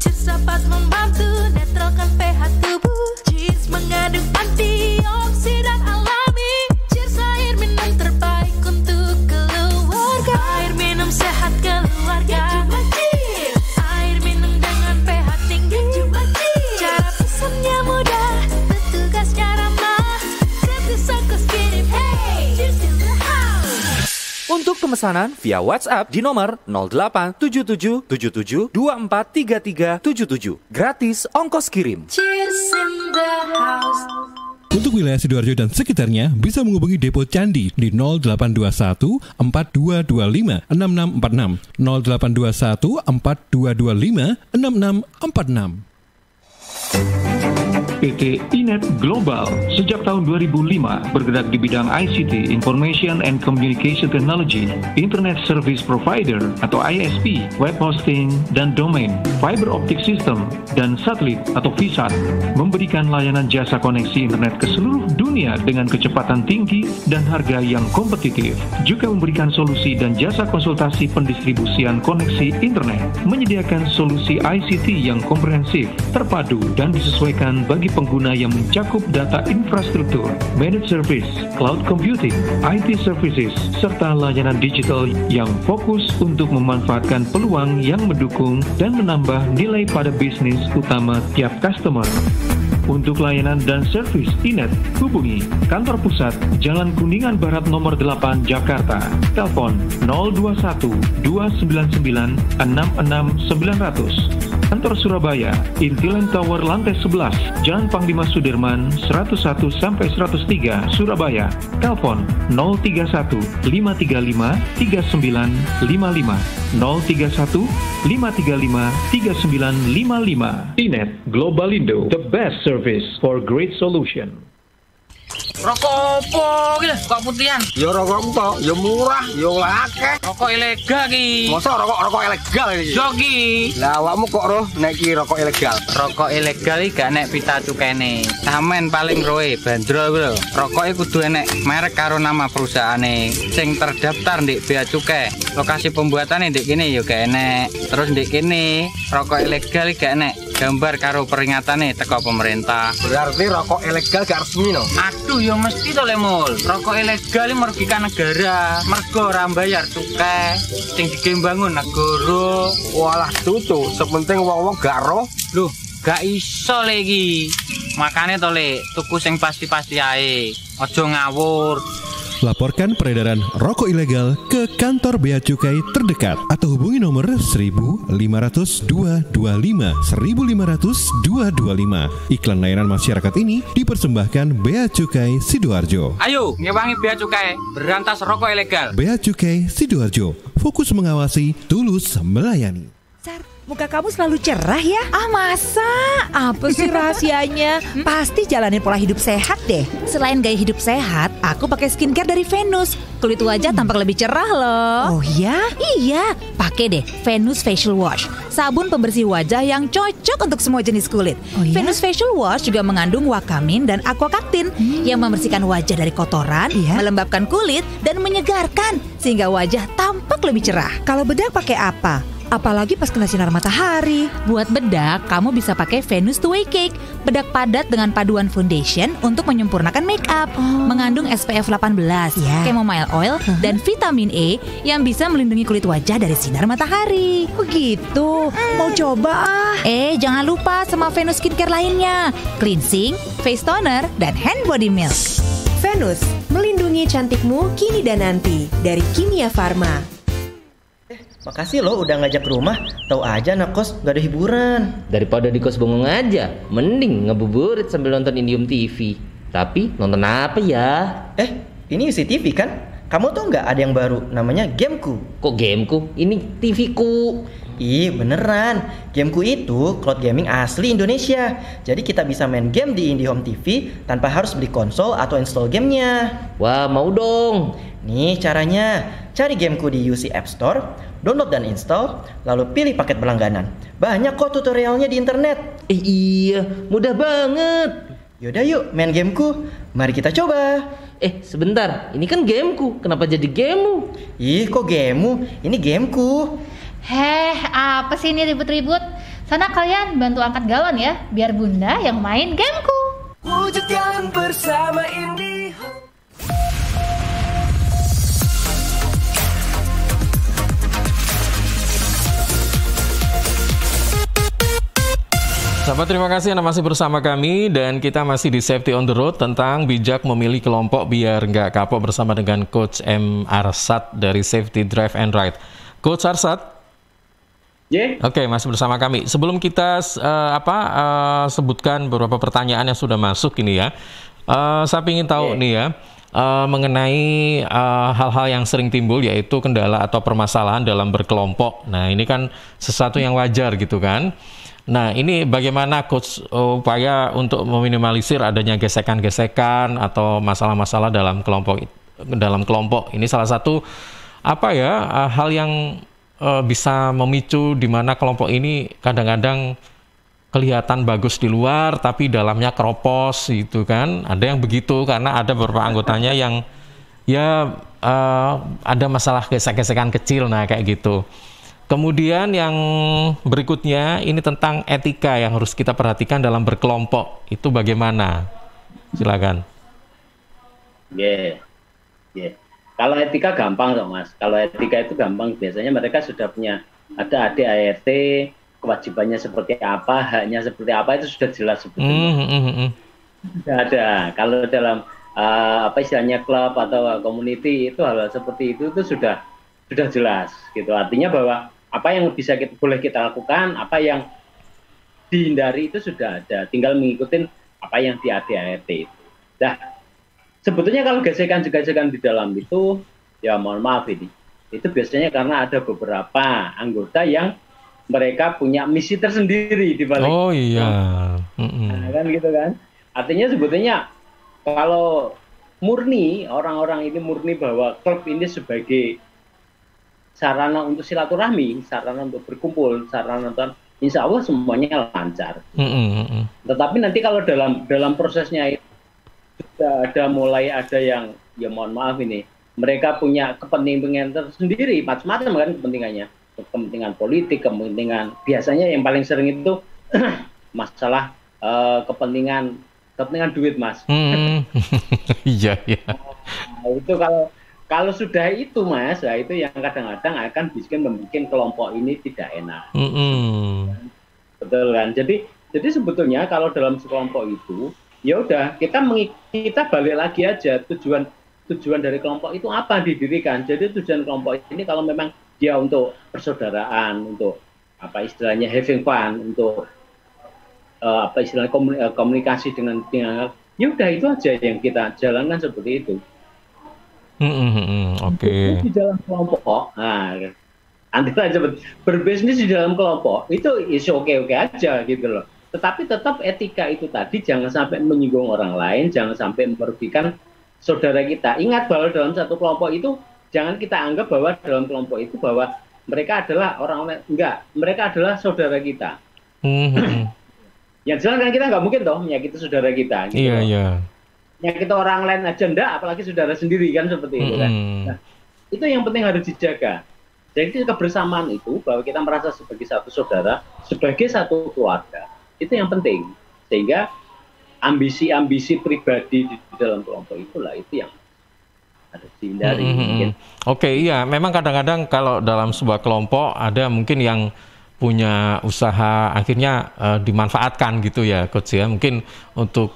Cheers dapat membantu netralkan pH tubuh. Cheers mengandung antioksidan alami. Cheers, air minum terbaik untuk keluarga. Air minum sehat keluarga. Air minum dengan pH tinggi. Cara pesannya mudah, petugasnya ramah. Gratis ongkos kirim. Hey, cheers in the house. Untuk pemesanan via WhatsApp di nomor 087777243377. Gratis ongkos kirim. Cheers in the house. Untuk wilayah Sidoarjo dan sekitarnya bisa menghubungi Depo Candi di 0821 4225 6646 0821 4225 6646. PT Inet Global. Sejak tahun 2005 bergerak di bidang ICT, Information and Communication Technology, Internet Service Provider atau ISP, web hosting dan domain, fiber optic system dan satelit atau VSAT, memberikan layanan jasa koneksi internet ke seluruh dunia dengan kecepatan tinggi dan harga yang kompetitif. Juga memberikan solusi dan jasa konsultasi pendistribusian koneksi internet, menyediakan solusi ICT yang komprehensif, terpadu dan disesuaikan bagi pengguna yang mencakup data infrastruktur, managed service, cloud computing, IT services, serta layanan digital yang fokus untuk memanfaatkan peluang yang mendukung dan menambah nilai pada bisnis utama tiap customer. Untuk layanan dan servis Inet, hubungi kantor pusat Jalan Kuningan Barat nomor 8 Jakarta. Telepon 021 299 66900. Kantor Surabaya, Intiland Tower lantai 11, Jalan Panglima Sudirman 101 sampai 103 Surabaya. Telepon 031 535 3955 031 535 3955. Inet Globalindo, the best service for great solution. Rokok opo gitu, kok putihan? Ya rokok kok, ya murah, ya akeh. Rokok ilegal ki. Masa rokok ilegal iki? Yo ki. Lah awakmu kok roh nek iki rokok ilegal? Rokok ilegal iki gak nek pita cukene. Samen paling roe bandrol kuwi lho. Rokoke kudu enek merek karo nama perusahaane sing terdaftar ndek bea cukai. Lokasi pembuatane ndek kene ya gak enek. Terus ndek kene rokok ilegal iki gak enek gambar karo peringatane teko pemerintah. Berarti rokok ilegal gak resmi no? Aduh ya mesti to Lemul. Rokok ilegal merugikan negara. Mergo ora mbayar cukai sing digembangun negara. Walah tutu, sepenting wong-wong gak roh. Loh, gak iso lagi. Makane to Le, tuku sing pasti-pasti ae. Aja ngawur. Laporkan peredaran rokok ilegal ke kantor Bea Cukai terdekat atau hubungi nomor 1.500 225 1.500 225. Iklan layanan masyarakat ini dipersembahkan Bea Cukai Sidoarjo. Ayo, ngewangi Bea Cukai, berantas rokok ilegal. Bea Cukai Sidoarjo, fokus mengawasi, tulus melayani. Sar, muka kamu selalu cerah ya? Ah masa? Apa sih rahasianya? Pasti jalanin pola hidup sehat deh. Selain gaya hidup sehat, aku pakai skincare dari Venus. Kulit wajah tampak lebih cerah loh. Oh ya? Iya, pakai deh Venus Facial Wash. Sabun pembersih wajah yang cocok untuk semua jenis kulit. Oh ya? Venus Facial Wash juga mengandung wakamin dan aquacaptin yang membersihkan wajah dari kotoran, melembabkan kulit, dan menyegarkan sehingga wajah tampak lebih cerah. Kalau bedak pakai apa? Apalagi pas kena sinar matahari. Buat bedak, kamu bisa pakai Venus Two Way Cake. Bedak padat dengan paduan foundation untuk menyempurnakan make up. Mengandung SPF 18, chamomile oil, dan vitamin E yang bisa melindungi kulit wajah dari sinar matahari. Begitu, mau coba ah. Jangan lupa sama Venus skincare lainnya. Cleansing, face toner, dan hand body milk. Venus, melindungi cantikmu kini dan nanti. Dari Kimia Farma. Makasih loh udah ngajak ke rumah. Tahu aja anak kos gak ada hiburan. Daripada di kos bengong aja, mending ngebuburit sambil nonton Indium TV. Tapi nonton apa ya? Ini UC TV kan? Kamu tuh nggak ada yang baru, namanya Gameku. Kok Gameku? Ini TV ku. Ih beneran, Gameku itu cloud gaming asli Indonesia. Jadi kita bisa main game di IndiHome TV tanpa harus beli konsol atau install gamenya. Wah mau dong. Nih caranya, cari Gameku di UC App Store, download dan install, lalu pilih paket berlangganan. Banyak kok tutorialnya di internet. Iya, mudah banget. Yaudah yuk main Gameku, mari kita coba. Sebentar, ini kan Gameku, kenapa jadi gamemu? Ih kok gamemu, ini Gameku. Apa sih ini ribut-ribut? Sana kalian bantu angkat galon ya, biar bunda yang main Gameku. Wujudkan bersama IndiHome. Sahabat, terima kasih Anda masih bersama kami dan kita masih di Safety on the Road tentang bijak memilih kelompok biar nggak kapok bersama dengan Coach M. Arsad dari Safety Drive and Ride. Coach Arsad? Oke, masih bersama kami. Sebelum kita sebutkan beberapa pertanyaan yang sudah masuk ini ya, saya ingin tahu nih ya, mengenai hal-hal yang sering timbul yaitu kendala atau permasalahan dalam berkelompok. Nah ini kan sesuatu yang wajar gitu kan. Nah, ini bagaimana Coach upaya untuk meminimalisir adanya gesekan-gesekan atau masalah-masalah dalam kelompok ini salah satu hal yang bisa memicu di mana kelompok ini kadang-kadang kelihatan bagus di luar tapi dalamnya keropos gitu kan. Ada yang begitu karena ada beberapa anggotanya yang ada masalah gesek-gesekan kecil, nah kayak gitu. Kemudian yang berikutnya ini tentang etika yang harus kita perhatikan dalam berkelompok. Itu bagaimana? Silakan. Kalau etika gampang kok Mas. Kalau etika itu gampang, biasanya mereka sudah punya ada ADART, kewajibannya seperti apa, haknya seperti apa, itu sudah jelas sebetulnya. Sudah ada. Kalau dalam istilahnya klub atau community itu hal seperti itu sudah jelas gitu. Artinya bahwa apa yang boleh kita lakukan, apa yang dihindari itu sudah ada. Tinggal mengikuti apa yang di ADART itu. Nah, sebetulnya kalau gesekan-gesekan di dalam itu, ya mohon maaf ini, itu biasanya karena ada beberapa anggota yang mereka punya misi tersendiri di balik. Oh iya. Nah, kan gitu kan. Artinya sebetulnya kalau orang-orang ini murni bahwa klub ini sebagai sarana untuk silaturahmi, sarana untuk berkumpul, sarana untuk insya Allah semuanya lancar. Tetapi nanti kalau dalam prosesnya itu mulai ada yang, ya mohon maaf ini, mereka punya kepentingan tersendiri, macam-macam kan kepentingannya, kepentingan politik, kepentingan biasanya yang paling sering itu masalah kepentingan duit Mas. Iya. Nah, itu kalau sudah itu Mas, nah itu yang kadang-kadang akan membuat kelompok ini tidak enak. Betul kan? Jadi sebetulnya kalau dalam sekelompok itu, ya udah kita balik lagi aja tujuan dari kelompok itu apa didirikan. Jadi tujuan kelompok ini kalau memang dia untuk persaudaraan, untuk istilahnya having fun, untuk komunikasi dengan ya udah itu aja yang kita jalankan seperti itu. Oke. Di dalam kelompok, berbisnis di dalam kelompok itu oke aja gitu loh. Tetapi tetap etika itu tadi jangan sampai menyinggung orang lain, jangan sampai merugikan saudara kita. Ingat bahwa dalam satu kelompok itu jangan kita anggap bahwa dalam kelompok itu bahwa mereka adalah orang-orang, enggak, mereka adalah saudara kita. Yang jelas kan kita nggak mungkin toh menyakiti saudara kita. Gitu. Iya. Menyakiti orang lain aja enggak, apalagi saudara sendiri kan seperti itu kan. Nah, itu yang penting harus dijaga. Jadi kebersamaan itu bahwa kita merasa sebagai satu saudara, sebagai satu keluarga, itu yang penting. Sehingga ambisi-ambisi pribadi di dalam kelompok itulah itu yang harus dihindari. Oke, iya. Memang kadang-kadang kalau dalam sebuah kelompok ada mungkin yang punya usaha akhirnya dimanfaatkan gitu ya Coach ya, mungkin untuk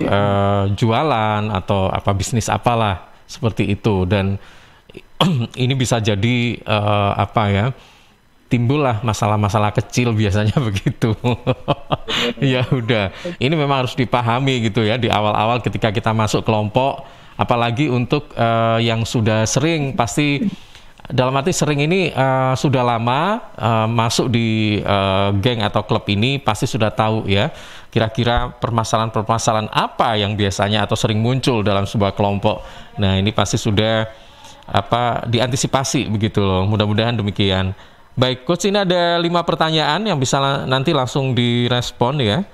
jualan atau bisnis apalah seperti itu, dan ini bisa jadi timbullah masalah-masalah kecil biasanya begitu. Ya udah, ini memang harus dipahami gitu ya di awal-awal ketika kita masuk kelompok, apalagi untuk yang sudah sering, pasti dalam arti sering ini sudah lama masuk di geng atau klub ini, pasti sudah tahu ya kira-kira permasalahan-permasalahan apa yang biasanya atau sering muncul dalam sebuah kelompok. Nah ini pasti sudah diantisipasi begitu loh, mudah-mudahan demikian. Baik Coach, ini ada 5 pertanyaan yang bisa nanti langsung direspon ya.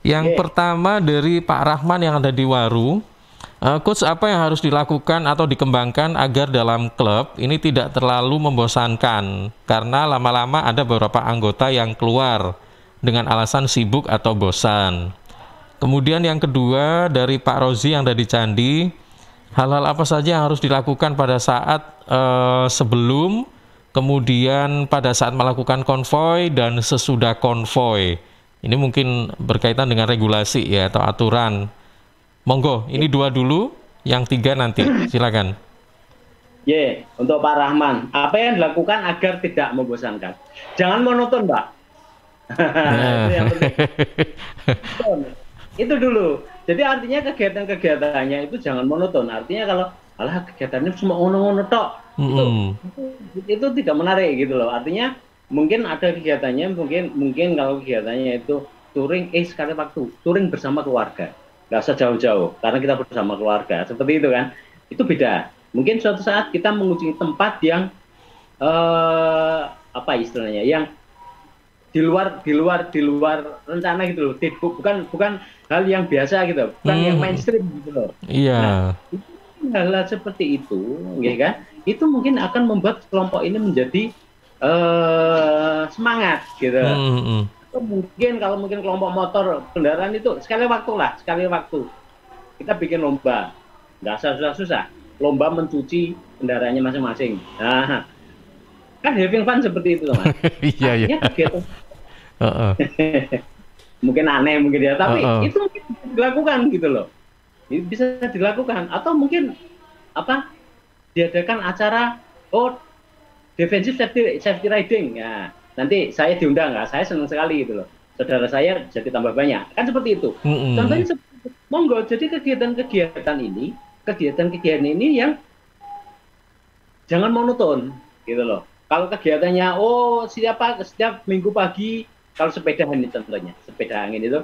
Yang pertama dari Pak Rahman yang ada di Waru. Coach, apa yang harus dilakukan atau dikembangkan agar dalam klub ini tidak terlalu membosankan? Karena lama-lama ada beberapa anggota yang keluar dengan alasan sibuk atau bosan. Kemudian yang kedua dari Pak Rozi yang ada di Candi, hal-hal apa saja yang harus dilakukan pada saat sebelum, kemudian pada saat melakukan konvoi dan sesudah konvoi? Ini mungkin berkaitan dengan regulasi ya atau aturan. Monggo, ini 2 dulu, yang 3 nanti. Silakan. Untuk Pak Rahman, apa yang dilakukan agar tidak membosankan? Jangan monoton, Mbak. Itu yang penting. Itu dulu. Jadi artinya kegiatan-kegiatannya itu jangan monoton. Artinya kalau kegiatannya cuma ngono-ngono tok, itu tidak menarik gitu loh. Artinya Mungkin ada kegiatannya, mungkin kalau kegiatannya itu touring sekali waktu, touring bersama keluarga. Nggak usah jauh-jauh, karena kita bersama keluarga. Seperti itu kan. Itu beda. Mungkin suatu saat kita mengunjungi tempat yang apa istilahnya, yang di luar rencana gitu loh. Bukan hal yang biasa gitu, bukan yang mainstream gitu loh. Iya. Nah, hal seperti itu, ya kan? Itu mungkin akan membuat kelompok ini menjadi semangat gitu. Atau mungkin kalau kelompok motor kendaraan itu sekali waktu kita bikin lomba, nggak susah, lomba mencuci kendaraannya masing-masing. Nah, kan having fun seperti itu, Mas. Iya. Gitu. Mungkin aneh ya, tapi itu mungkin bisa dilakukan gitu loh. Bisa dilakukan. Atau mungkin diadakan acara defensive safety riding. Ya, nanti saya diundang, nggak? Saya senang sekali gitu loh. Saudara saya jadi tambah banyak. Kan seperti itu. Contohnya seperti itu. Monggo. Jadi kegiatan ini yang jangan monoton gitu loh. Kalau kegiatannya setiap minggu pagi, kalau sepeda ini contohnya, sepeda angin itu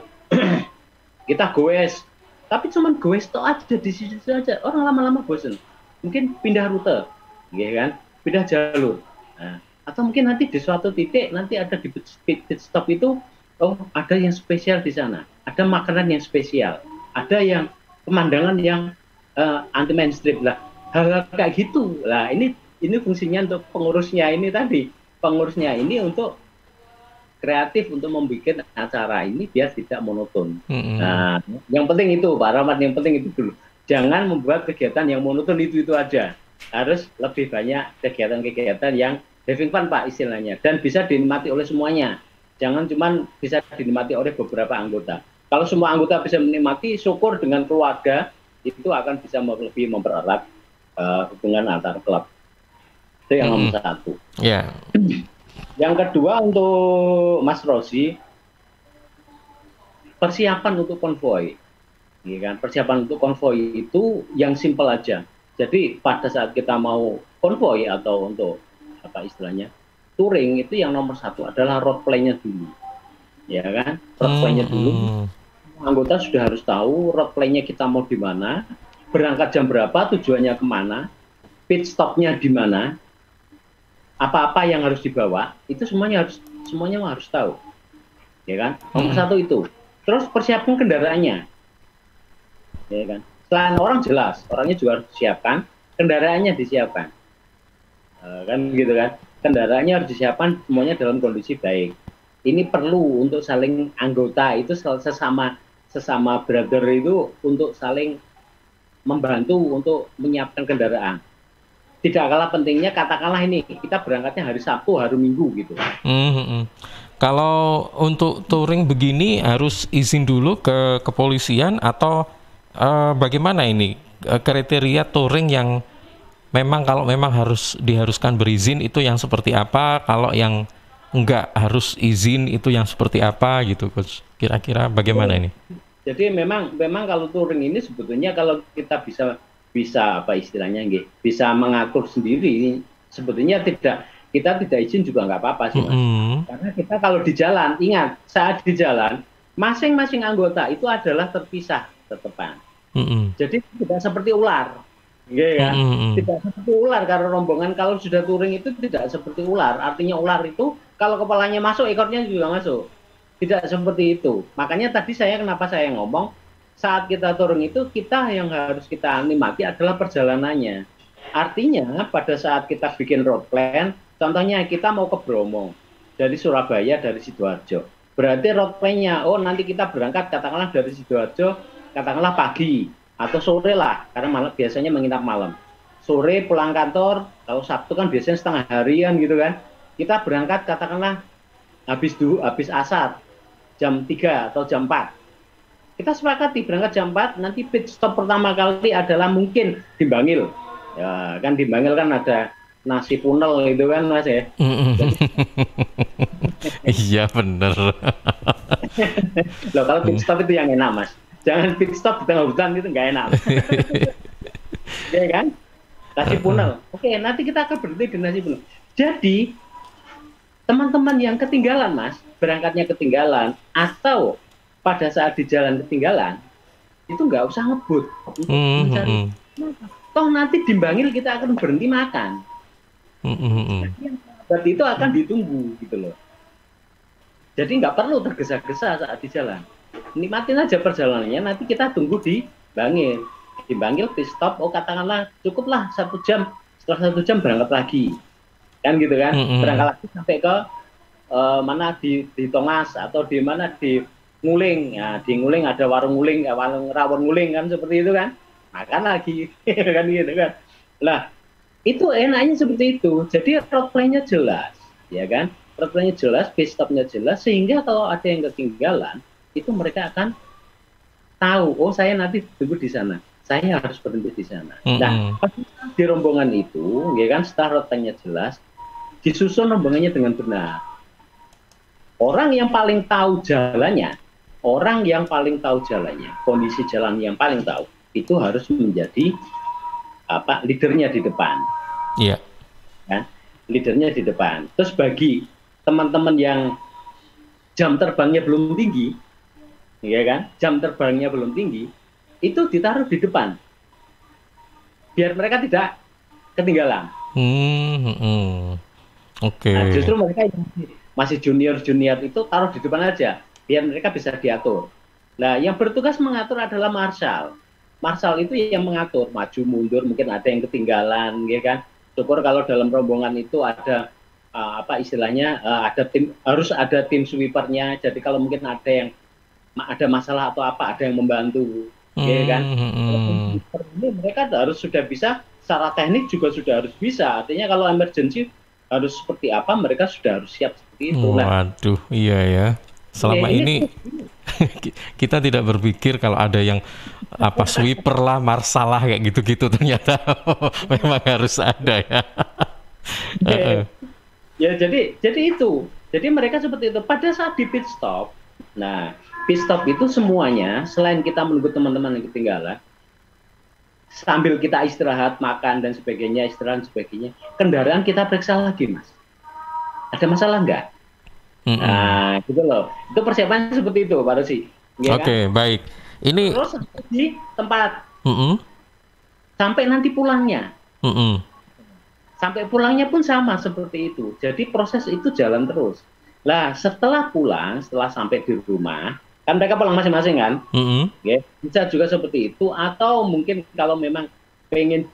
kita goes. Tapi cuman goes itu aja di situ aja. Orang lama-lama bosen. Mungkin pindah rute, ya kan? Pindah jalur. Nah, atau mungkin nanti di suatu titik nanti ada di pit stop itu, ada yang spesial di sana. Ada makanan yang spesial. Ada yang pemandangan yang anti mainstream lah. Hal kayak gitu. Lah ini fungsinya untuk pengurusnya ini tadi. Pengurusnya ini untuk kreatif untuk membuat acara ini biar tidak monoton. Nah, yang penting itu Pak Rahmat, yang penting itu dulu. Jangan membuat kegiatan yang monoton itu aja. Harus lebih banyak kegiatan-kegiatan yang having fun Pak istilahnya, dan bisa dinikmati oleh semuanya. Jangan cuma bisa dinikmati oleh beberapa anggota. Kalau semua anggota bisa menikmati, syukur dengan keluarga itu akan bisa lebih mempererat hubungan antar klub. Itu yang nomor satu. Yeah. Yang kedua untuk Mas Rosi, persiapan untuk konvoi. Ya kan? Persiapan untuk konvoi itu yang simpel aja. Jadi pada saat kita mau konvoi atau untuk touring itu yang nomor satu adalah road plan-nya dulu. Ya kan? Road plan-nya dulu. Anggota sudah harus tahu road plan-nya kita mau di mana, berangkat jam berapa, tujuannya kemana, pit stop-nya di mana, apa-apa yang harus dibawa, itu semuanya harus tahu. Ya kan? Nomor satu itu. Terus persiapan kendaraannya. Ya kan? Selain orang jelas, orangnya juga harus disiapkan, kendaraannya disiapkan. Kan gitu kan? Kendaraannya harus disiapkan semuanya dalam kondisi baik. Ini perlu untuk saling anggota itu sesama brother itu untuk saling membantu untuk menyiapkan kendaraan. Tidak kalah pentingnya, katakanlah ini kita berangkatnya hari Sabtu, hari Minggu gitu. Kalau untuk touring begini harus izin dulu ke kepolisian atau bagaimana ini kriteria touring yang kalau memang diharuskan berizin itu yang seperti apa, kalau yang enggak harus izin itu yang seperti apa gitu, Coach? Kira-kira bagaimana ini? Jadi memang kalau touring ini sebetulnya kalau kita bisa bisa mengatur sendiri, sebetulnya kita tidak izin juga nggak apa-apa sih, Mas. Karena kita kalau di jalan, ingat saat di jalan masing-masing anggota itu adalah terpisah tetepan. Jadi tidak seperti ular, ya. Tidak seperti ular karena rombongan kalau sudah touring itu tidak seperti ular. Artinya ular itu kalau kepalanya masuk, ekornya juga masuk. Tidak seperti itu. Makanya tadi kenapa saya ngomong saat kita touring itu kita yang harus kita nikmati adalah perjalanannya. Artinya pada saat kita bikin road plan, contohnya kita mau ke Bromo dari Surabaya, dari Sidoarjo. Berarti road plan-nya, nanti kita berangkat katakanlah dari Sidoarjo, katakanlah pagi atau sore lah, karena biasanya menginap malam. Sore pulang kantor, kalau Sabtu kan biasanya setengah harian gitu kan. Kita berangkat katakanlah habis asar jam 3 atau jam 4. Kita sepakati berangkat jam 4, nanti pit stop pertama kali adalah mungkin di Bangil. Ya, kan di Bangil kan ada nasi punel itu kan, Mas ya. Iya bener. Loh, kalau pit stop itu yang enak, Mas. Jangan pit stop di tengah hutan, itu nggak enak. Ya kan? Nasi punel. Oke, nanti kita akan berhenti di nasi punel. Jadi teman-teman yang ketinggalan, Mas, berangkatnya ketinggalan, atau pada saat di jalan ketinggalan, itu nggak usah ngebut untuk mencari. Toh nanti di Bangil kita akan berhenti makan. Berarti itu akan ditunggu gitu loh. Jadi nggak perlu tergesa-gesa saat di jalan. Nikmatin aja perjalanannya, nanti kita tunggu di Bangil. Di Bangil pit stop, katakanlah cukuplah 1 jam, setelah 1 jam berangkat lagi. Kan gitu kan, berangkat lagi sampai ke mana di Tongas atau di mana di Nguling. Ya, di Nguling ada warung nguling, warung rawon nguling kan seperti itu kan, makan lagi kan gitu kan. Lah itu enaknya seperti itu. Jadi road plan-nya jelas, ya kan, road plan-nya jelas, pit stop-nya jelas, sehingga kalau ada yang ketinggalan itu mereka akan tahu, oh saya nanti tunggu di sana, saya harus berhenti di sana. Nah di rombongan itu, ya kan, setelah road plan-nya jelas, disusun rombongannya dengan benar. Orang yang paling tahu jalannya, kondisi jalan yang paling tahu, itu harus menjadi leadernya di depan. Iya. Kan? Leadernya di depan. Terus bagi teman-teman yang jam terbangnya belum tinggi, ya kan, jam terbangnya belum tinggi, itu ditaruh di depan, biar mereka tidak ketinggalan. Oke. Nah, justru mereka yang masih junior itu taruh di depan aja, biar mereka bisa diatur. Nah, yang bertugas mengatur adalah marshal. Marshal itu yang mengatur maju mundur, mungkin ada yang ketinggalan, ya kan. Syukur kalau dalam rombongan itu ada ada tim, harus ada tim sweepernya. Jadi kalau mungkin ada masalah atau apa, ada yang membantu, ya kan. Ini mereka harus sudah bisa, secara teknik juga sudah harus bisa. Artinya kalau emergency harus seperti apa, mereka sudah harus siap seperti itu. Waduh, iya ya. Selama ini kita tidak berpikir kalau ada yang sweeper lah, marshal lah kayak gitu-gitu, ternyata memang harus ada ya. Ya jadi itu. Jadi mereka seperti itu pada saat di pit stop. Nah, pit stop itu semuanya selain kita menunggu teman-teman yang ketinggalan, sambil kita istirahat, makan dan sebagainya, kendaraan kita periksa lagi, Mas. Ada masalah nggak? Nah, gitu loh. Itu persiapannya seperti itu, Pak Rosi. Oke, baik. Ini terus di tempat sampai nanti pulangnya. Sampai pulangnya pun sama seperti itu. Jadi proses itu jalan terus. Lah, setelah pulang, setelah sampai di rumah, kan mereka pulang masing-masing kan? Bisa juga seperti itu. Atau mungkin kalau memang pengen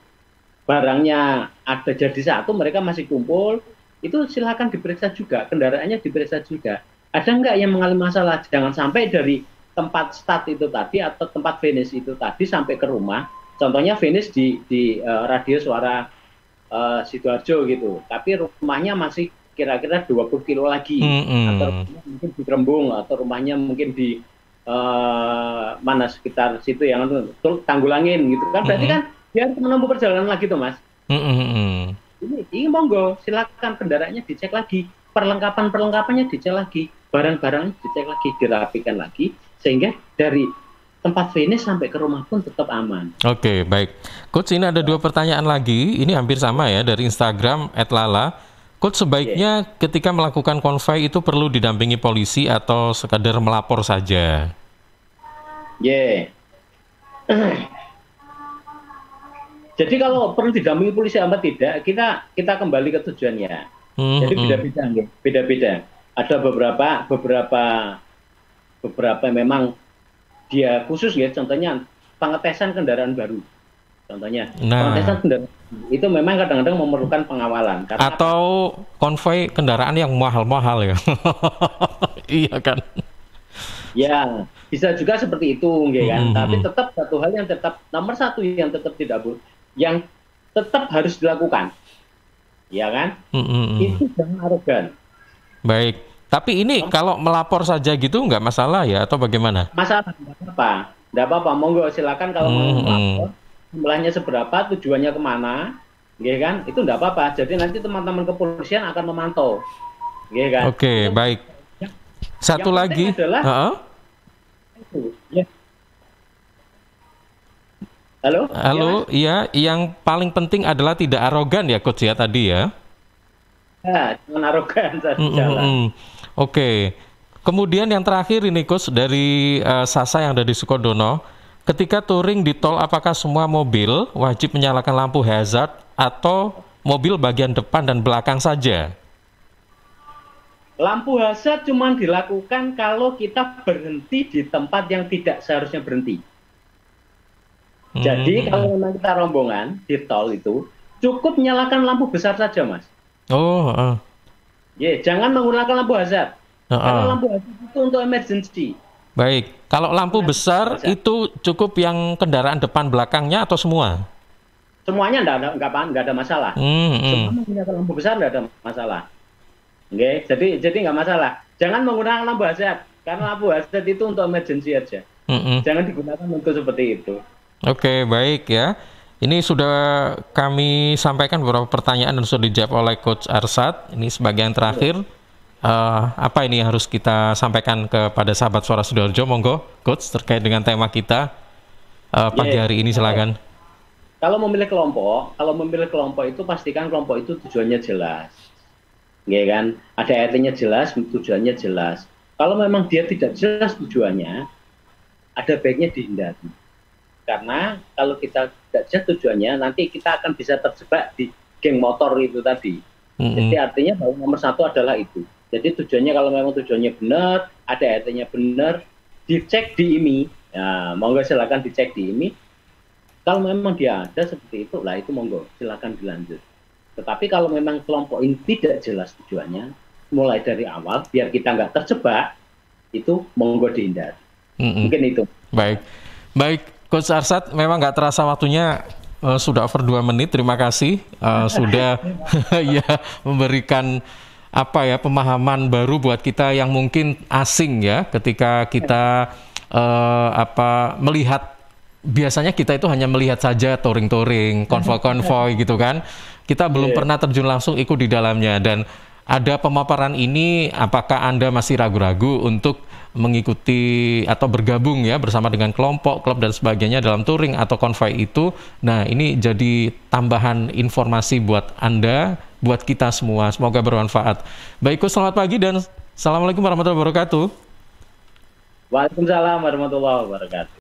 barangnya ada jadi satu, mereka masih kumpul, itu silakan diperiksa juga, kendaraannya diperiksa juga. Ada nggak yang mengalami masalah? Jangan sampai dari tempat start itu tadi atau tempat finish itu tadi sampai ke rumah. Contohnya finish di radio suara Sidoarjo gitu, tapi rumahnya masih kira-kira 20 kilo lagi, atau rumahnya mungkin di Rembung, atau rumahnya mungkin di mana sekitar situ yang Tanggulangin gitu kan. Berarti kan dia harus menempuh perjalanan lagi tuh, Mas. Ini monggo, silakan kendaraannya dicek lagi, perlengkapannya dicek lagi, barang-barangnya dicek lagi, dirapikan lagi, sehingga dari tempat finish sampai ke rumah pun tetap aman. Oke, baik. Coach, ini ada 2 pertanyaan lagi, ini hampir sama ya, dari Instagram @lala. Coach, sebaiknya ketika melakukan konvoi itu perlu didampingi polisi atau sekadar melapor saja? Jadi kalau perlu didampingi polisi apa tidak, kita kembali ke tujuannya. Jadi beda-beda. Ada beberapa memang dia khusus ya, contohnya pengetesan kendaraan baru. Contohnya pengetesan kendaraan itu memang kadang-kadang memerlukan pengawalan. Atau konvoi kendaraan yang mahal-mahal ya. Iya kan? Ya, bisa juga seperti itu, kan? Tapi tetap satu hal yang nomor satu yang tetap tidak boleh, yang tetap harus dilakukan, ya kan? Itu jangan arogan. Baik, tapi ini kalau melapor saja gitu nggak masalah ya, atau bagaimana? Masalah nggak apa-apa, monggo silakan kalau mau melapor, jumlahnya seberapa, tujuannya kemana, ya kan? Itu nggak apa-apa. Jadi nanti teman-teman kepolisian akan memantau, ya kan? Oke, baik. Satu lagi adalah, Halo, iya, yang paling penting adalah tidak arogan ya, Coach ya tadi ya. Nah, jangan arogan saat jalan. Oke. Kemudian yang terakhir ini Coach dari Sasa yang ada di Sukodono, ketika touring di tol apakah semua mobil wajib menyalakan lampu hazard atau mobil bagian depan dan belakang saja? Lampu hazard cuma dilakukan kalau kita berhenti di tempat yang tidak seharusnya berhenti. Jadi kalau memang kita rombongan di tol itu cukup nyalakan lampu besar saja, Mas. Jangan menggunakan lampu hazard. Karena lampu hazard itu untuk emergency. Baik, kalau lampu besar itu cukup yang kendaraan depan belakangnya atau semua? Semuanya nggak ada masalah. Semua menggunakan lampu besar nggak ada masalah. Oke, jadi nggak masalah. Jangan menggunakan lampu hazard karena lampu hazard itu untuk emergency aja. Jangan digunakan untuk seperti itu. Oke, baik ya. Ini sudah kami sampaikan beberapa pertanyaan dan sudah dijawab oleh Coach Arsad. Ini sebagai yang terakhir. Apa ini yang harus kita sampaikan kepada sahabat Suara Sidoarjo? Monggo, Coach, terkait dengan tema kita pagi hari ini, silakan. Kalau memilih kelompok itu pastikan kelompok itu tujuannya jelas, ya kan? Ada RT-nya jelas, tujuannya jelas. Kalau memang dia tidak jelas tujuannya, ada baiknya dihindari. Karena kalau kita tidak jelas tujuannya, nanti kita akan bisa terjebak di geng motor itu tadi. Jadi artinya bahwa nomor satu adalah itu. Jadi tujuannya kalau memang tujuannya benar, ada RT-nya benar, dicek di IMI. Ya, monggo silakan dicek di IMI. Kalau memang dia ada seperti itu, lah itu monggo silakan dilanjut. Tetapi kalau memang kelompok ini tidak jelas tujuannya, mulai dari awal biar kita nggak terjebak, itu monggo dihindari. Mungkin itu. Baik, Coach Arsad, memang nggak terasa waktunya. Sudah over 2 menit. Terima kasih sudah ya memberikan pemahaman baru buat kita yang mungkin asing ya ketika kita melihat, biasanya kita itu hanya melihat saja touring-touring, konvoi-konvoi gitu kan. Kita belum pernah terjun langsung ikut di dalamnya, dan ada pemaparan ini, apakah Anda masih ragu-ragu untuk mengikuti atau bergabung ya bersama dengan kelompok, klub dan sebagainya dalam touring atau konvoi itu? Nah, ini jadi tambahan informasi buat Anda, buat kita semua. Semoga bermanfaat. Baik, selamat pagi dan Assalamualaikum warahmatullahi wabarakatuh. Waalaikumsalam warahmatullahi wabarakatuh.